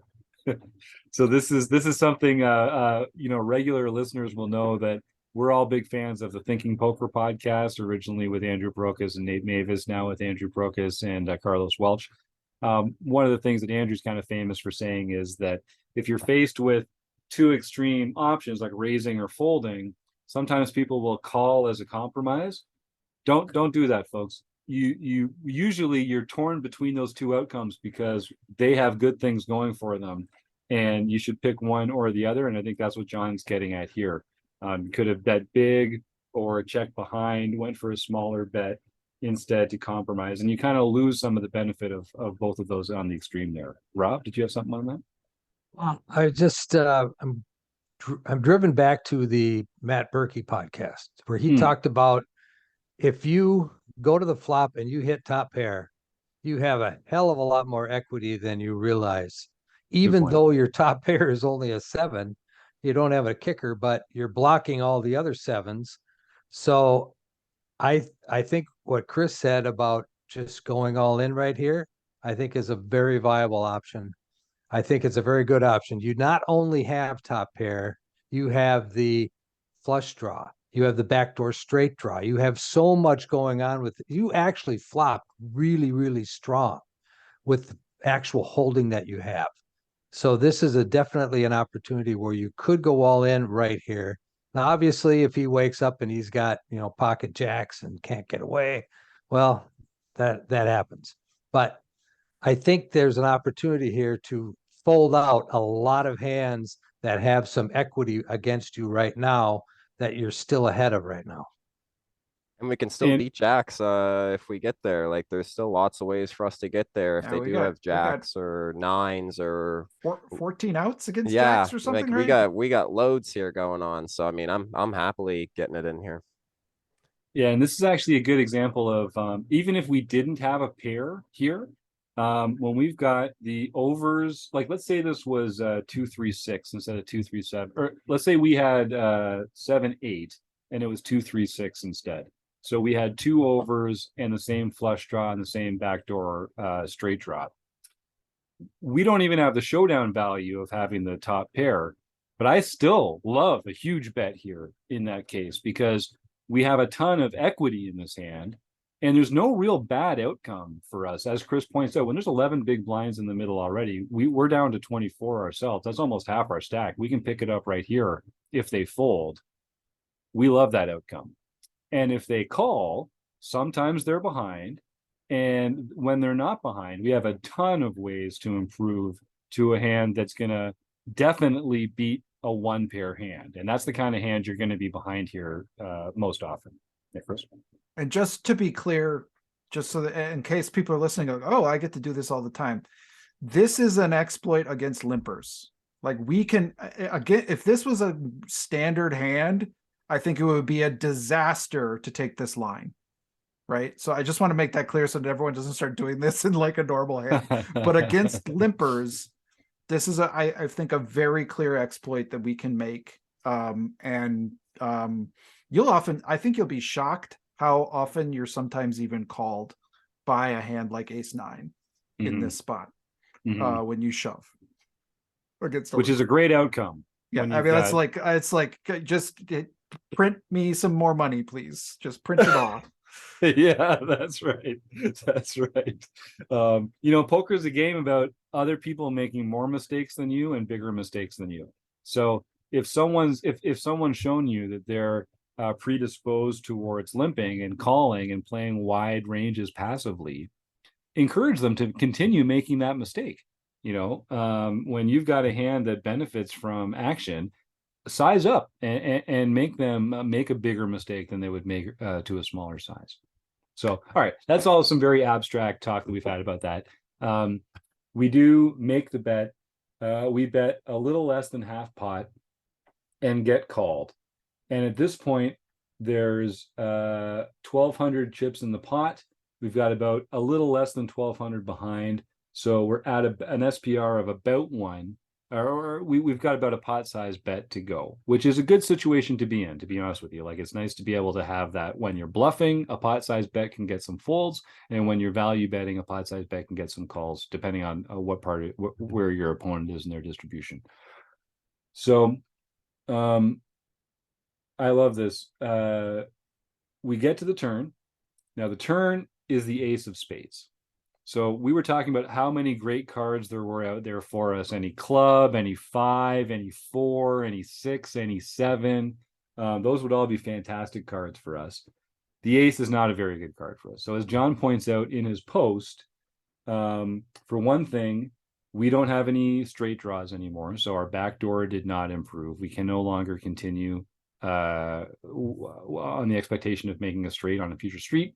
So this is something regular listeners will know that we're all big fans of the Thinking Poker podcast, originally with Andrew Brokus and Nate Mavis, now with Andrew Brokus and Carlos Welch. One of the things that Andrew's kind of famous for saying is that if you're faced with two extreme options like raising or folding, sometimes people will call as a compromise. Don't do that, folks. You usually you're torn between those two outcomes because they have good things going for them, and you should pick one or the other. And I think that's what John's getting at here. Could have bet big or check behind, went for a smaller bet instead to compromise, and you kind of lose some of the benefit of both of those on the extreme there. Rob, did you have something on that? Well, I just I'm driven back to the Matt Berkey podcast where he talked about if you go to the flop and you hit top pair, you have a hell of a lot more equity than you realize. Even though your top pair is only a 7, you don't have a kicker, but you're blocking all the other 7s. So I think what Chris said about just going all in right here, I think is a very viable option. I think it's a very good option. You not only have top pair, you have the flush draw, you have the backdoor straight draw. You have so much going on with it. You actually flop really, really strong with the actual holding that you have. So this is definitely an opportunity where you could go all in right here. Now, obviously, if he wakes up and he's got, pocket jacks and can't get away, well, that happens. But I think there's an opportunity here to fold out a lot of hands that have some equity against you right now that you're still ahead of right now. And we can still beat jacks if we get there. Like there's still lots of ways for us to get there if they do have jacks or 9s or 14 outs against jacks or something. Like we got loads here going on. So I mean, I'm happily getting it in here. Yeah, and this is actually a good example of even if we didn't have a pair here, when we've got the overs, like let's say this was 2-3-6 instead of 2-3-7, or let's say we had 7-8 and it was 2-3-6 instead. So we had 2 overs and the same flush draw and the same backdoor straight draw. We don't even have the showdown value of having the top pair, but I still love a huge bet here in that case because we have a ton of equity in this hand. And there's no real bad outcome for us. As Chris points out, when there's 11 big blinds in the middle already, we're down to 24 ourselves. That's almost half our stack. We can pick it up right here if they fold. We love that outcome. And if they call, sometimes they're behind. And when they're not behind, we have a ton of ways to improve to a hand that's going to definitely beat a 1-pair hand. And that's the kind of hand you're going to be behind here most often. Yeah, Chris? And just to be clear, just so that in case people are listening, go, oh, I get to do this all the time. This is an exploit against limpers. Like we can, again, if this was a standard hand, I think it would be a disaster to take this line. Right. So I just want to make that clear so that everyone doesn't start doing this in like a normal hand. But against limpers, this is I think a very clear exploit that we can make. You'll often, I think you'll be shocked how often you're sometimes even called by a hand like ace nine in this spot when you shove against which is a great outcome. Yeah, I mean that's like it's like just print me some more money, please. Just print it off. Yeah, that's right. That's right. Poker is a game about other people making more mistakes than you and bigger mistakes than you. So if someone's shown you that they're predisposed towards limping and calling and playing wide ranges passively, encourage them to continue making that mistake. When you've got a hand that benefits from action, size up and make them make a bigger mistake than they would make to a smaller size. So, all right, that's all some very abstract talk that we've had about that. We do make the bet. We bet a little less than half pot and get called. And at this point, there's 1,200 chips in the pot. We've got about a little less than 1,200 behind. So we're at an SPR of about 1. Or we've got about a pot size bet to go, which is a good situation to be in, to be honest with you. Like, it's nice to be able to have that when you're bluffing, a pot size bet can get some folds, and when you're value betting, a pot size bet can get some calls, depending on where your opponent is in their distribution. So I love this. We get to the turn. Now the turn is the ace of spades. So we were talking about how many great cards there were out there for us. Any club, any 5, any 4, any 6, any 7. Those would all be fantastic cards for us. The ace is not a very good card for us. So as John points out in his post, for one thing, we don't have any straight draws anymore. So our backdoor did not improve. We can no longer continue on the expectation of making a straight on a future street.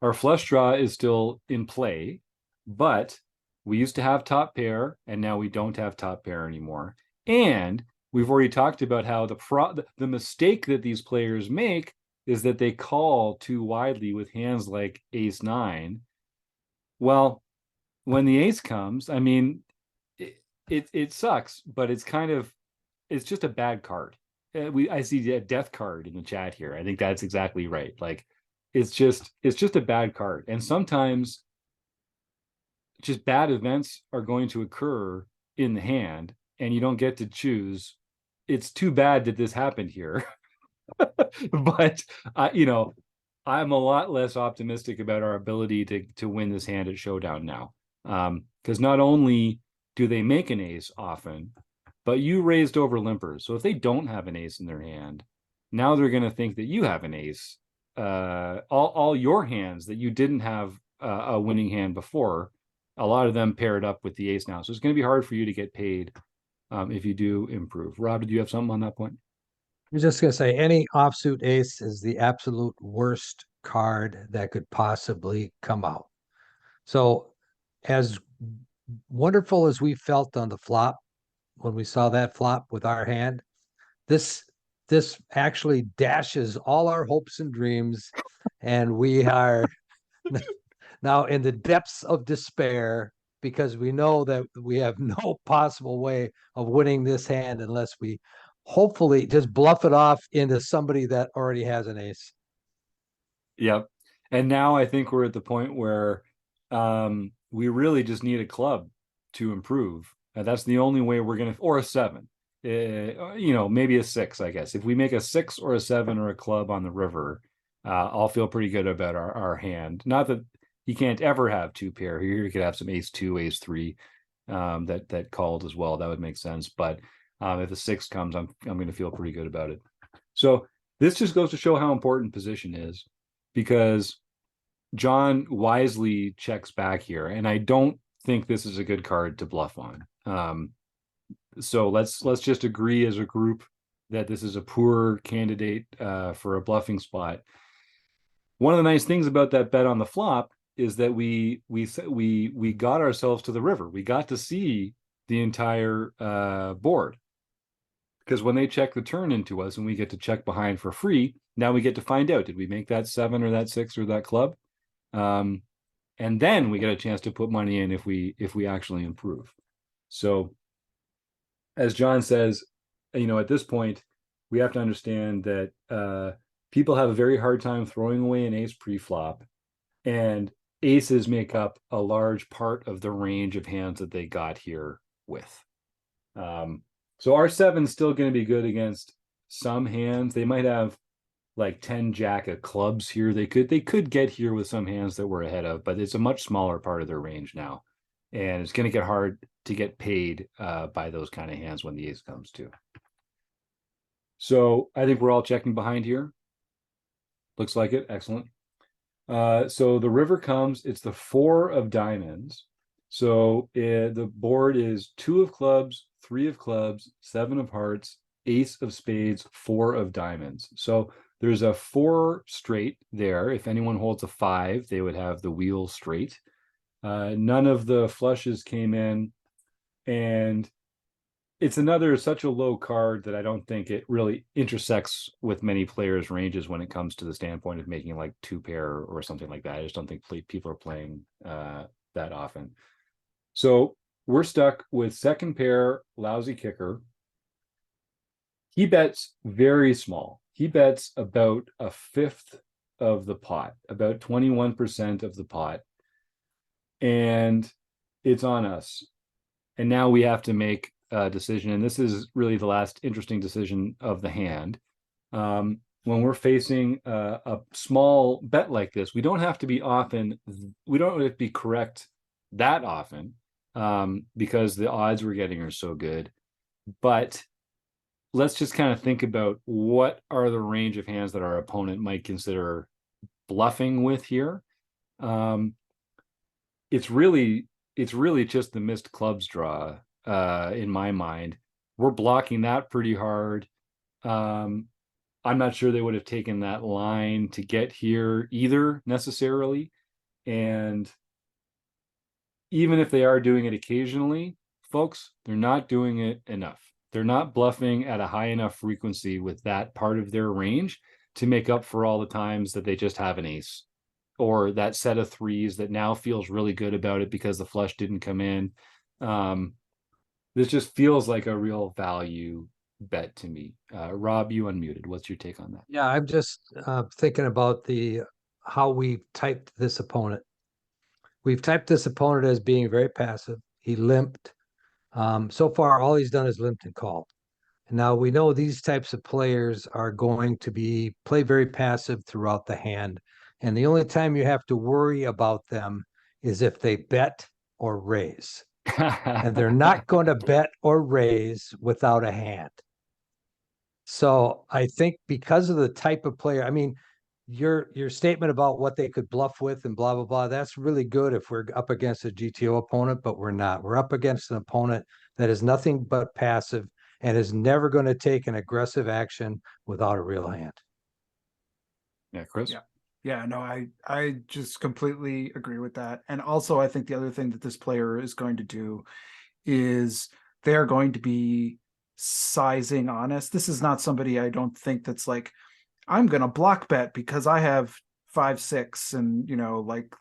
Our flush draw is still in play, but we used to have top pair, and now we don't have top pair anymore. And we've already talked about how the mistake that these players make is that they call too widely with hands like ace 9. Well, when the ace comes, I mean, it sucks, but it's just a bad card. I see a death card in the chat here. I think that's exactly right. Like, it's just a bad card. And sometimes just bad events are going to occur in the hand and you don't get to choose. It's too bad that this happened here. But I'm a lot less optimistic about our ability to win this hand at showdown now. Because not only do they make an ace often, but you raised over limpers. So if they don't have an ace in their hand, now they're going to think that you have an ace. All your hands that you didn't have a winning hand before, a lot of them paired up with the ace now. So it's going to be hard for you to get paid if you do improve. Rob, did you have something on that point? I was just going to say, any offsuit ace is the absolute worst card that could possibly come out. So as wonderful as we felt on the flop, when we saw that flop with our hand, this actually dashes all our hopes and dreams, and we are now in the depths of despair because we know that we have no possible way of winning this hand unless we hopefully just bluff it off into somebody that already has an ace. Yep. And now I think we're at the point where we really just need a club to improve. And that's the only way we're going to, or a 7. Maybe a 6, I guess. If we make a 6 or a 7 or a club on the river, I'll feel pretty good about our hand. Not that he can't ever have 2 pair. Here he could have some ace 2, ace 3 that called as well. That would make sense. But if a 6 comes, I'm going to feel pretty good about it. So this just goes to show how important position is, because John wisely checks back here, and I don't think this is a good card to bluff on. So let's just agree as a group that this is a poor candidate for a bluffing spot. one of the nice things about that bet on the flop is that we got ourselves to the river. We got to see the entire board, because when they check the turn into us and we get to check behind for free, now we get to find out, did we make that 7 or that 6 or that club? And then we get a chance to put money in if we actually improve. So as John says, at this point, we have to understand that people have a very hard time throwing away an ace pre-flop, and aces make up a large part of the range of hands that they got here with. So our 7's still going to be good against some hands. They might have like 10 jack of clubs here. They could get here with some hands that we're ahead of, but it's a much smaller part of their range now. And it's going to get hard to get paid by those kind of hands when the ace comes too. So I think we're all checking behind here. Looks like it. Excellent. So the river comes, it's the 4 of diamonds. So the board is 2 of clubs, 3 of clubs, 7 of hearts, ace of spades, 4 of diamonds. So there's a 4 straight there. If anyone holds a 5, they would have the wheel straight. None of the flushes came in, and it's such a low card that I don't think it really intersects with many players' ranges when it comes to the standpoint of making like 2 pair or something like that. I just don't think people are playing that often. So we're stuck with second pair, lousy kicker. He bets very small. He bets about a fifth of the pot, about 21% of the pot. And it's on us. And now we have to make a decision. And this is really the last interesting decision of the hand. When we're facing a small bet like this, we don't have to be correct that often, because the odds we're getting are so good. But let's just kind of think about what are the range of hands that our opponent might consider bluffing with here. It's really just the missed clubs draw, in my mind. We're blocking that pretty hard. I'm not sure they would have taken that line to get here either necessarily. And even if they are doing it occasionally, folks, they're not doing it enough. They're not bluffing at a high enough frequency with that part of their range to make up for all the times that they just have an ace, or that set of 3s that now feels really good about it because the flush didn't come in. This just feels like a real value bet to me. Rob, you unmuted. What's your take on that? Yeah, I'm just thinking about how we've typed this opponent. We've typed this opponent as being very passive. He limped. So far, all he's done is limped and called. And now we know these types of players are going to play very passive throughout the hand. And the only time you have to worry about them is if they bet or raise. And they're not going to bet or raise without a hand. So I think because of the type of player, I mean, your statement about what they could bluff with and blah, blah, blah, that's really good if we're up against a GTO opponent, but we're not. We're up against an opponent that is nothing but passive and is never going to take an aggressive action without a real hand. Yeah, Chris? Yeah, no, I just completely agree with that. And also, I think the other thing that this player is going to do is they're going to be sizing honest. This is not somebody I don't think that's like, I'm going to block bet because I have 5-6 and, like,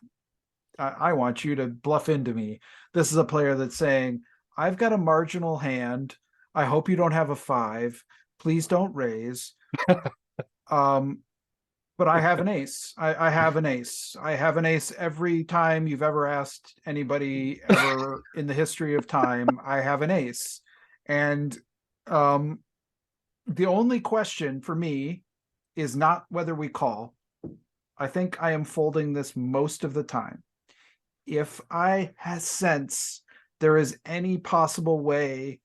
I want you to bluff into me. This is a player that's saying, I've got a marginal hand. I hope you don't have a 5. Please don't raise. But I have an ace. I have an ace. I have an ace every time you've ever asked anybody ever in the history of time. I have an ace. And the only question for me is not whether we call. I think I am folding this most of the time. If I sense there is any possible way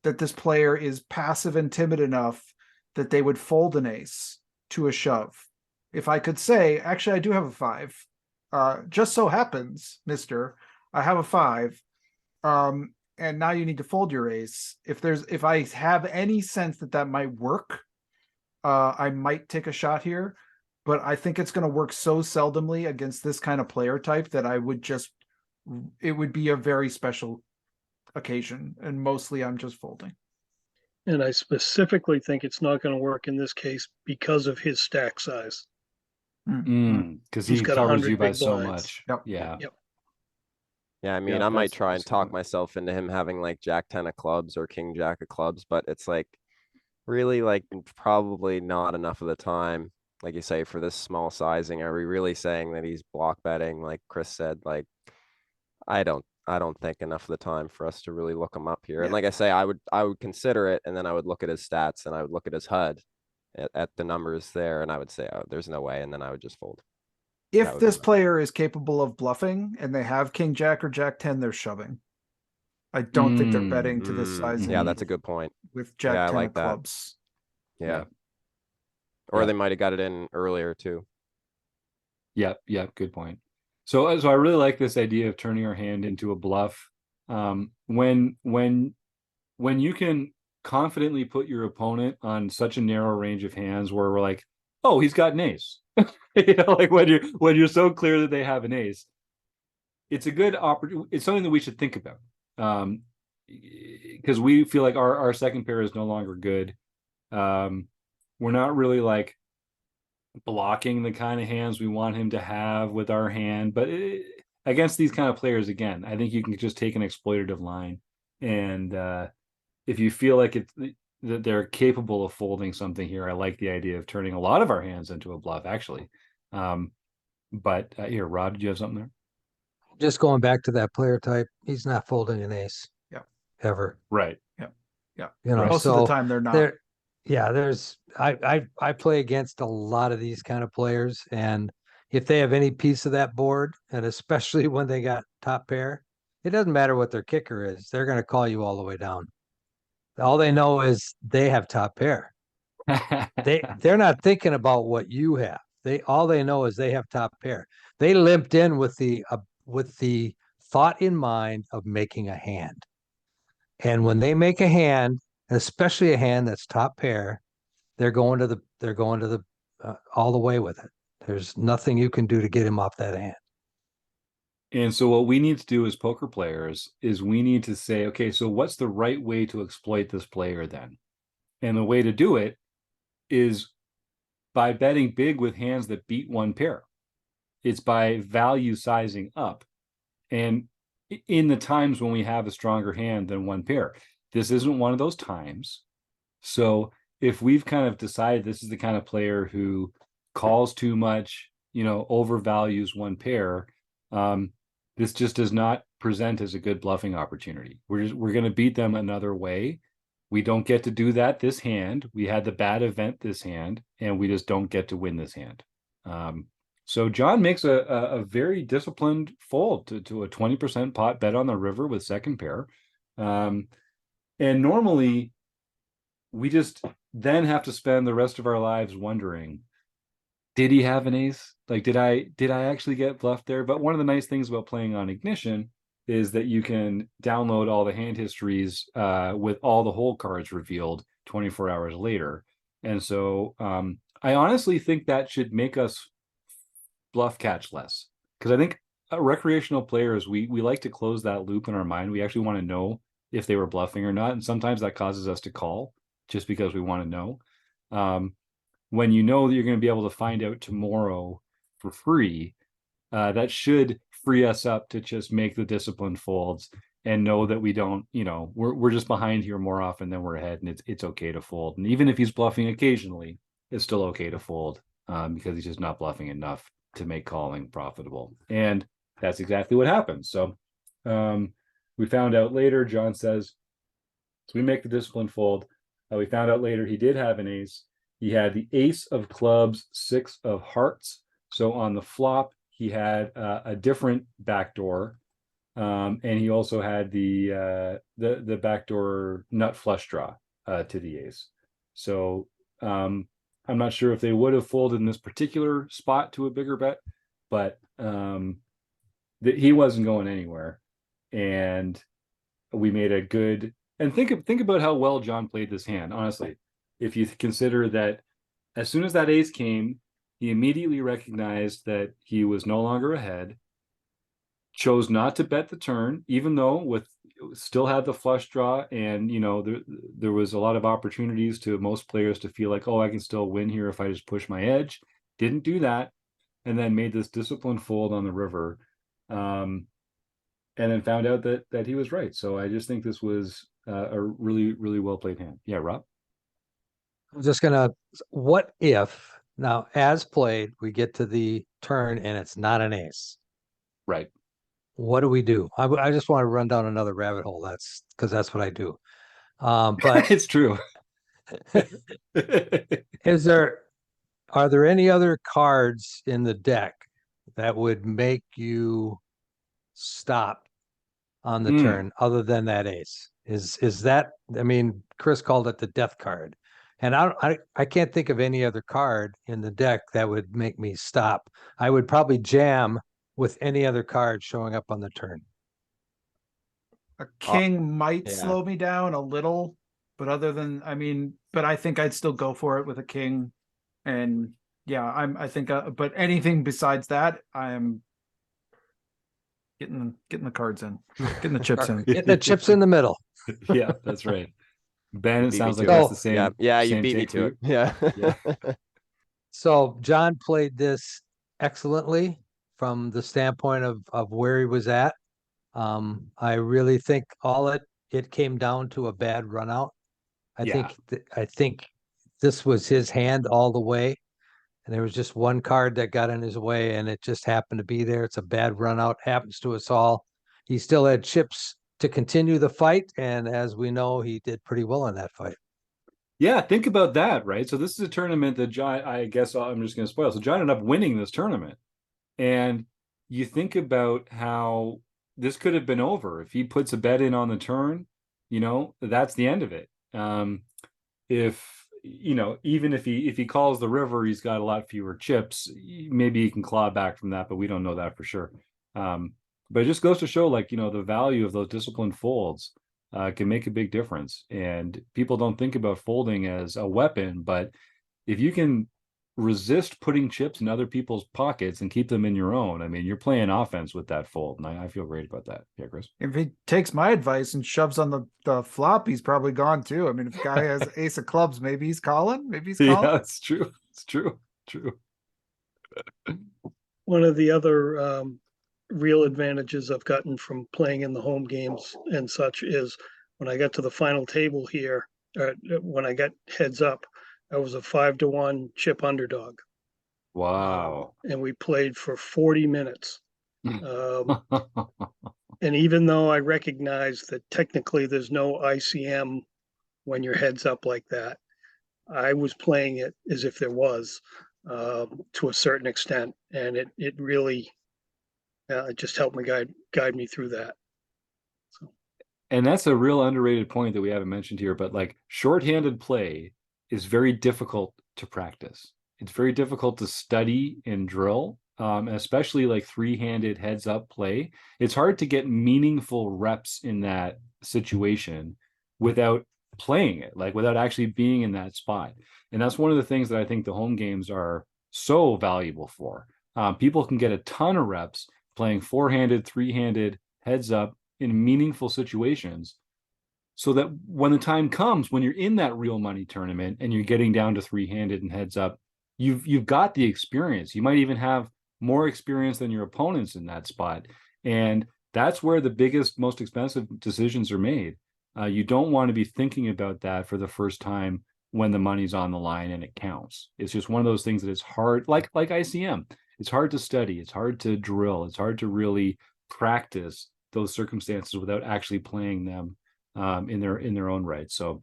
that this player is passive and timid enough that they would fold an ace to a shove. If I could say, actually, I do have a 5. Just so happens, mister, I have a 5. And now you need to fold your ace. If I have any sense that might work, I might take a shot here. but I think it's going to work so seldomly against this kind of player type that it would be a very special occasion, and mostly I'm just folding. And I specifically think it's not going to work in this case because of his stack size. Because He's he got covers 100 you by big so blinds. much. Yep. Yeah. Yep. Yeah, I mean, Yeah, I might that's try and awesome. talk myself into him having like Jack 10 of clubs or King Jack of clubs, but it's like really like probably not enough of the time, like you say, for this small sizing. Are we really saying that he's block betting, like Chris said? Like, I don't think enough of the time for us to really look him up here. And Yeah. like I say, I would consider it, and then I would look at his stats and I would look at his HUD at the numbers there, and I would say, oh, there's no way, and then I would just fold. That If would be this my- player is capable of bluffing and they have King Jack or Jack 10, they're shoving. I don't think they're betting to this size. Yeah, that's a good point. With Jack Yeah, I 10 like of that. clubs. Yeah. Yeah. Or Yeah. they might have got it in earlier too. Yep, good point. So I really like this idea of turning our hand into a bluff. When you can confidently put your opponent on such a narrow range of hands where we're like, oh, he's got an ace. Like when you're so clear that they have an ace, it's a good opportunity. It's something that we should think about. Because we feel like our second pair is no longer good. We're not really like blocking the kind of hands we want him to have with our hand, but against these kind of players, again, I think you can just take an exploitative line, and if you feel like that they're capable of folding something here, I like the idea of turning a lot of our hands into a bluff, actually. But here, Rod, did you have something there? Just going back to that player type, he's not folding an ace. Yeah. Ever. Right. Yeah. You know, Most of the time they're not. I play against a lot of these kind of players, and if they have any piece of that board, and especially when they got top pair, it doesn't matter what their kicker is, they're going to call you all the way down. All they know is they have top pair. They're not thinking about what you have. All they know is they have top pair. They limped in with the thought in mind of making a hand. And when they make a hand, especially a hand that's top pair, they're going to the all the way with it. There's nothing you can do to get him off that hand. And so what we need to do as poker players is we need to say, okay, so what's the right way to exploit this player then? And the way to do it is by betting big with hands that beat one pair. It's by value sizing up. And in the times when we have a stronger hand than one pair, this isn't one of those times. So if we've kind of decided this is the kind of player who calls too much, overvalues one pair, this just does not present as a good bluffing opportunity. We're going to beat them another way. We don't get to do that this hand. We had the bad event this hand, and we just don't get to win this hand. So John makes a very disciplined fold to a 20% pot bet on the river with second pair. And normally we just then have to spend the rest of our lives wondering, did he have an ace? Like, did I actually get bluffed there? But one of the nice things about playing on Ignition is that you can download all the hand histories with all the hole cards revealed 24 hours later. And so I honestly think that should make us bluff catch less, because I think recreational players, we like to close that loop in our mind. We actually want to know if they were bluffing or not, and sometimes that causes us to call just because we want to know. When you know that you're going to be able to find out tomorrow for free, that should free us up to just make the disciplined folds and know that we don't, we're just behind here more often than we're ahead, and it's okay to fold. And even if he's bluffing occasionally, it's still okay to fold because he's just not bluffing enough to make calling profitable. And that's exactly what happens. So we found out later, John says, so we make the disciplined fold. We found out later he did have an ace. He had the ace of clubs, 6 of hearts. So on the flop, he had a different backdoor. And he also had the backdoor nut flush draw to the ace. So I'm not sure if they would have folded in this particular spot to a bigger bet, but he wasn't going anywhere. And we made a good, and think about how well John played this hand. Honestly, if you consider that as soon as that ace came, he immediately recognized that he was no longer ahead, chose not to bet the turn, even though with still had the flush draw, and there was a lot of opportunities to most players to feel like, oh, I can still win here if I just push my edge. Didn't do that, and then made this disciplined fold on the river, and then found out that he was right. So I just think this was a really, really well played hand. Yeah, Rob? I'm just gonna, what if now as played, we get to the turn and it's not an ace? Right. What do we do? I just want to run down another rabbit hole. That's because that's what I do. But It's true. are there any other cards in the deck that would make you stop on the turn other than that ace? Is that, I mean, Chris called it the death card. And I can't think of any other card in the deck that would make me stop. I would probably jam with any other card showing up on the turn. A king might yeah. slow me down a little, but but I think I'd still go for it with a king. And yeah, but anything besides that, I'm getting the cards in, getting the chips in. Get the chips in the middle. Yeah, that's right. Ben, You it beat me sounds to like it. that's the same. Yeah, you same beat me take to for it. Yeah. you. Yeah. So John played this excellently from the standpoint of where he was at. I really think it came down to a bad run out. I Yeah. think this was his hand all the way, and there was just one card that got in his way, and it just happened to be there. It's a bad run out, happens to us all. He still had chips to continue the fight, and as we know, he did pretty well in that fight. Yeah, think about that, right? So this is a tournament that John, I guess I'm just going to spoil. So John ended up winning this tournament. And you think about how this could have been over. If he puts a bet in on the turn, that's the end of it. If, even if he calls the river, he's got a lot fewer chips. Maybe he can claw back from that, but we don't know that for sure. But it just goes to show, like, the value of those disciplined folds can make a big difference. And people don't think about folding as a weapon, but if you can resist putting chips in other people's pockets and keep them in your own, I mean, you're playing offense with that fold. And I feel great about that. Yeah, Chris? If he takes my advice and shoves on the flop, he's probably gone too. I mean, if the guy has ace of clubs, maybe he's calling. Yeah, it's true. It's true. One of the other real advantages I've gotten from playing in the home games and such is when I got to the final table here, when I got heads up, I was a 5-1 chip underdog. Wow. And we played for 40 minutes. And even though I recognize that technically there's no ICM when you're heads up like that, I was playing it as if there was, to a certain extent. And it really it just helped me guide me through that. So. And that's a real underrated point that we haven't mentioned here, but like shorthanded play is very difficult to practice. It's very difficult to study and drill, especially like three-handed heads up play. It's hard to get meaningful reps in that situation without playing it, like without actually being in that spot. And that's one of the things that I think the home games are so valuable for. People can get a ton of reps playing four-handed, three-handed heads up in meaningful situations, so that when the time comes, when you're in that real money tournament and you're getting down to three-handed and heads up, you've got the experience. You might even have more experience than your opponents in that spot. And that's where the biggest, most expensive decisions are made. You don't want to be thinking about that for the first time when the money's on the line and it counts. It's just one of those things that is hard, like ICM. It's hard to study. It's hard to drill. It's hard to really practice those circumstances without actually playing them in their own right. So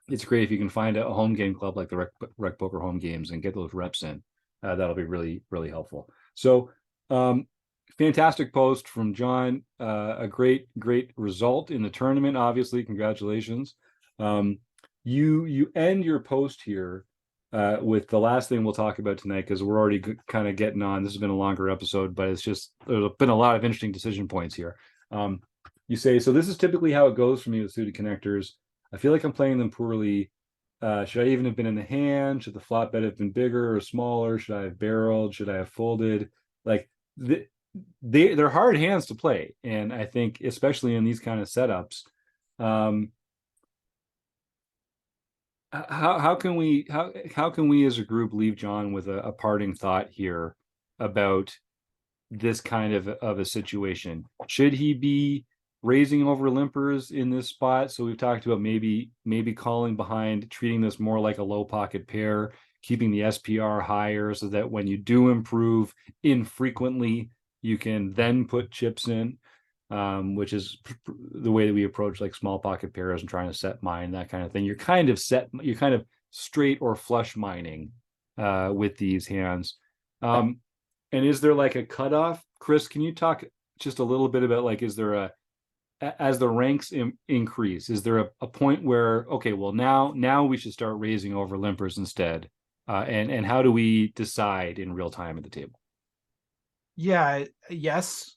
it's great if you can find a home game club like the Rec Poker home games and get those reps in. That'll be really, really helpful. So fantastic post from John. A great result in the tournament. Obviously, congratulations. You end your post here with the last thing we'll talk about tonight, because we're already kind of getting on. This has been a longer episode, but it's just, there's been a lot of interesting decision points here. You say, so this is typically how it goes for me with suited connectors. I feel like I'm playing them poorly. Should I even have been in the hand? Should the flop bet have been bigger or smaller? Should I have barreled? Should I have folded? Like they're hard hands to play, and I think especially in these kind of setups, how can we as a group leave John with a parting thought here about this kind of a situation? Should he be raising over limpers in this spot? So we've talked about maybe calling behind, treating this more like a low pocket pair, keeping the SPR higher so that when you do improve infrequently, you can then put chips in, which is the way that we approach like small pocket pairs and trying to set mine, that kind of thing. You're kind of straight or flush mining with these hands. And is there like a cutoff? Chris, can you talk just a little bit about like, is there as the ranks increase, is there a point where, okay, well now we should start raising over limpers instead? And how do we decide in real time at the table? Yeah, yes.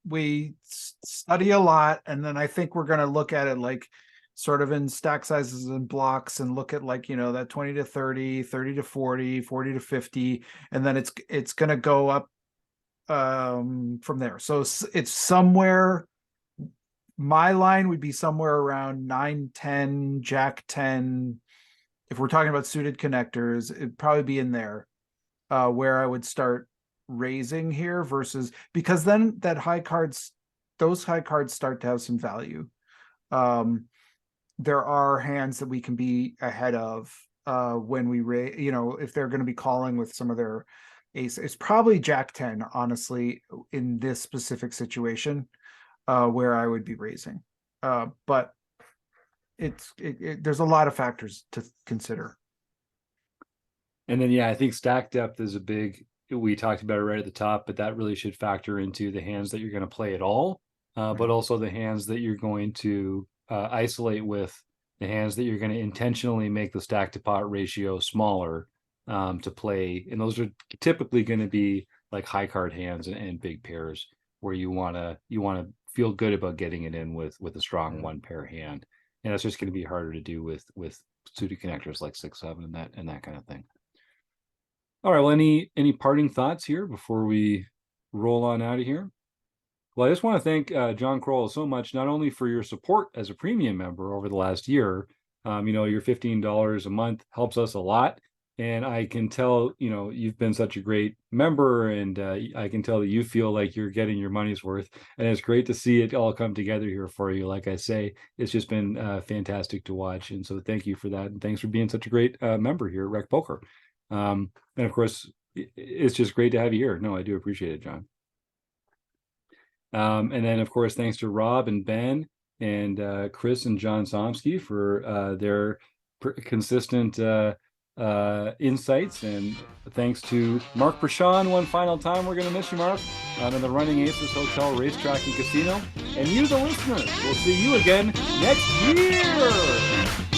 We study a lot, and then I think we're going to look at it like sort of in stack sizes and blocks, and look at like, that 20 to 30, 30 to 40, 40 to 50, and then it's going to go up from there. So it's somewhere, my line would be somewhere around 9, 10, Jack 10. If we're talking about suited connectors, it'd probably be in there where I would start raising here, versus, because then those high cards start to have some value. There are hands that we can be ahead of when we raise, if they're going to be calling with some of their ace. It's probably Jack 10, honestly, in this specific situation where I would be raising. But there's a lot of factors to consider. And then, I think stack depth is we talked about it right at the top, but that really should factor into the hands that you're going to play at all, but also the hands that you're going to isolate with, the hands that you're going to intentionally make the stack to pot ratio smaller to play. And those are typically going to be like high card hands and big pairs where you want to feel good about getting it in with a strong one pair hand. And that's just going to be harder to do with suited connectors like 6-7 and that kind of thing. All right. Well, any parting thoughts here before we roll on out of here? Well, I just want to thank John Kroll so much, not only for your support as a premium member over the last year. Your $15 a month helps us a lot. And I can tell, you've been such a great member, and I can tell that you feel like you're getting your money's worth. And it's great to see it all come together here for you. Like I say, it's just been fantastic to watch. And so thank you for that. And thanks for being such a great member here at Rec Poker. And of course, it's just great to have you here. No, I do appreciate it, John. And then, of course, thanks to Rob and Ben and Chris and John Somsky for their consistent insights. And thanks to Mark Prashon one final time. We're going to miss you, Mark, in the Running Aces Hotel, Racetrack, and Casino. And you, the listeners, we'll see you again next year.